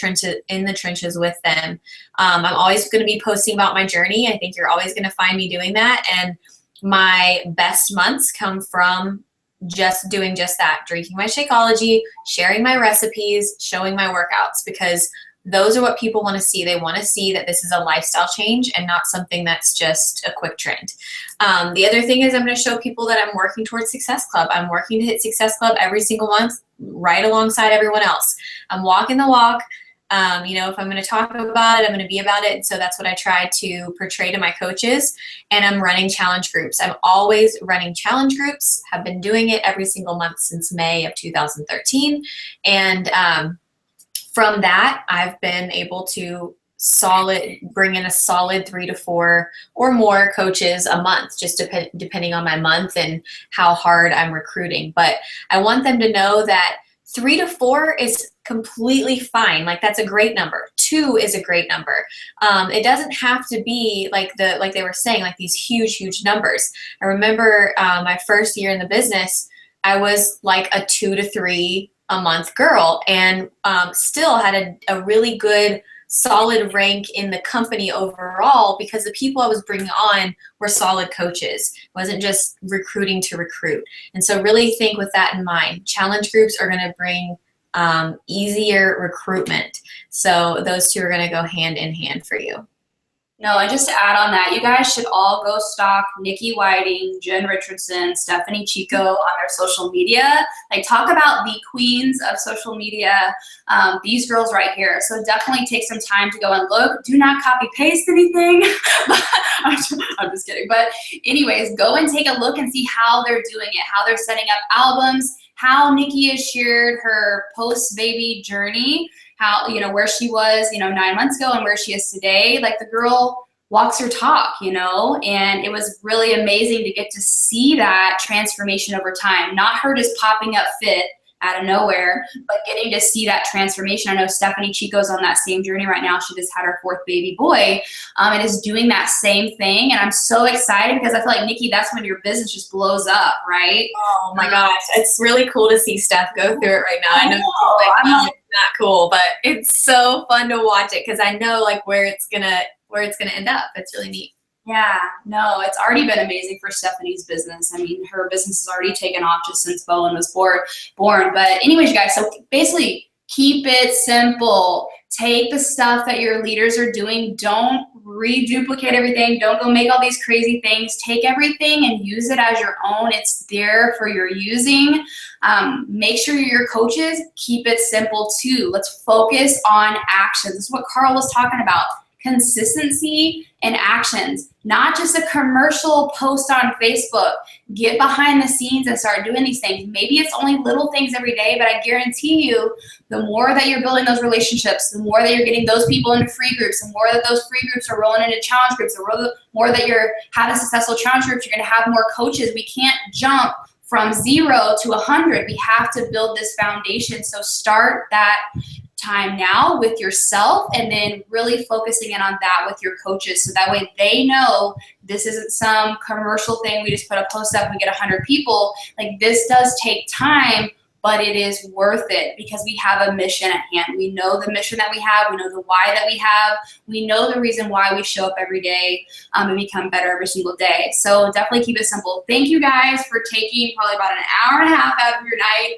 trenches with them. I'm always going to be posting about my journey. I think you're always going to find me doing that. And my best months come from just doing just that, drinking my Shakeology, sharing my recipes, showing my workouts, because those are what people want to see. They want to see that this is a lifestyle change and not something that's just a quick trend. The other thing is I'm going to show people that I'm working towards Success Club. I'm working to hit Success Club every single month, right alongside everyone else. I'm walking the walk. If I'm going to talk about it, I'm going to be about it. And so that's what I try to portray to my coaches. And I'm running challenge groups. I'm always running challenge groups, have been doing it every single month since May of 2013. And from that, I've been able to bring in a solid 3 to 4 or more coaches a month, just depending on my month and how hard I'm recruiting. But I want them to know that 3 to 4 is completely fine. Like, that's a great number. 2 is a great number. It doesn't have to be like they were saying, like these huge numbers. I remember my first year in the business, I was like a 2 to 3 a month girl, and still had a really good solid rank in the company overall, because the people I was bringing on were solid coaches. It wasn't just recruiting to recruit. And so really think with that in mind. Challenge groups are going to bring easier recruitment. So those two are going to go hand in hand for you. No, and just to add on that, you guys should all go stalk Nikki Whiting, Jen Richardson, Stephanie Chico on their social media. Like, talk about the queens of social media, these girls right here. So definitely take some time to go and look. Do not copy paste anything. I'm just kidding. But anyways, go and take a look and see how they're doing it, how they're setting up albums, how Nikki has shared her post-baby journey, how, where she was, 9 months ago and where she is today. Like, the girl walks her talk, and it was really amazing to get to see that transformation over time. Not her just popping up fit out of nowhere, but getting to see that transformation. I know Stephanie Chico's on that same journey right now. She just had her 4th baby boy, and is doing that same thing. And I'm so excited because I feel like, Nikki, that's when your business just blows up, right? Oh my gosh, it's really cool to see Steph go through it right now. I know. not cool, but it's so fun to watch it because I know like where it's gonna end up. It's really neat. Yeah, no, it's already been amazing for Stephanie's business. I mean, her business has already taken off just since Bowen was born. But anyways, you guys, so basically keep it simple. Take the stuff that your leaders are doing. Don't reduplicate everything. Don't go make all these crazy things. Take everything and use it as your own. It's there for your using. Make sure your coaches keep it simple too. Let's focus on actions. This is what Carl was talking about. Consistency and actions, not just a commercial post on Facebook. Get behind the scenes and start doing these things. Maybe it's only little things every day, but I guarantee you, the more that you're building those relationships, the more that you're getting those people into free groups, the more that those free groups are rolling into challenge groups, the more that you're having successful challenge groups, you're going to have more coaches. We can't jump from 0 to 100. We have to build this foundation. So start that time now with yourself and then really focusing in on that with your coaches so that way they know this isn't some commercial thing. We just put a post up and we get 100 people. Like this does take time, but it is worth it because we have a mission at hand. We know the mission that we have. We know the why that we have. We know the reason why we show up every day and become better every single day. So definitely keep it simple. Thank you guys for taking probably about an hour and a half out of your night.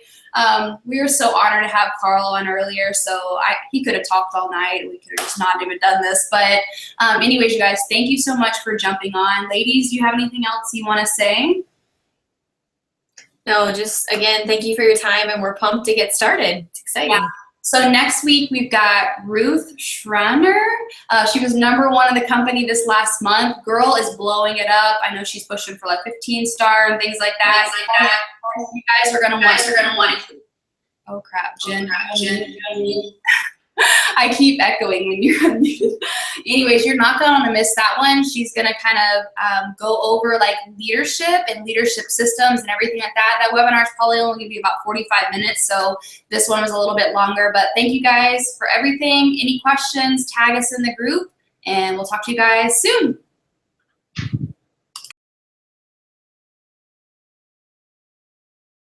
We were so honored to have Carl on earlier, so he could have talked all night and we could have just not even done this. But anyways, you guys, thank you so much for jumping on. Ladies, do you have anything else you want to say? No, just again, thank you for your time and we're pumped to get started. It's exciting. Yeah. So next week we've got Ruth Schrander. She was #1 in the company this last month. Girl is blowing it up. I know she's pushing for like 15-star and things like that. You guys are gonna want it. Oh crap, Jen. I keep echoing when you're unmuted. Anyways, you're not gonna miss that one. She's gonna kind of go over like leadership and leadership systems and everything like that. That webinar is probably only gonna be about 45 minutes, so this one was a little bit longer. But thank you guys for everything. Any questions, tag us in the group, and we'll talk to you guys soon.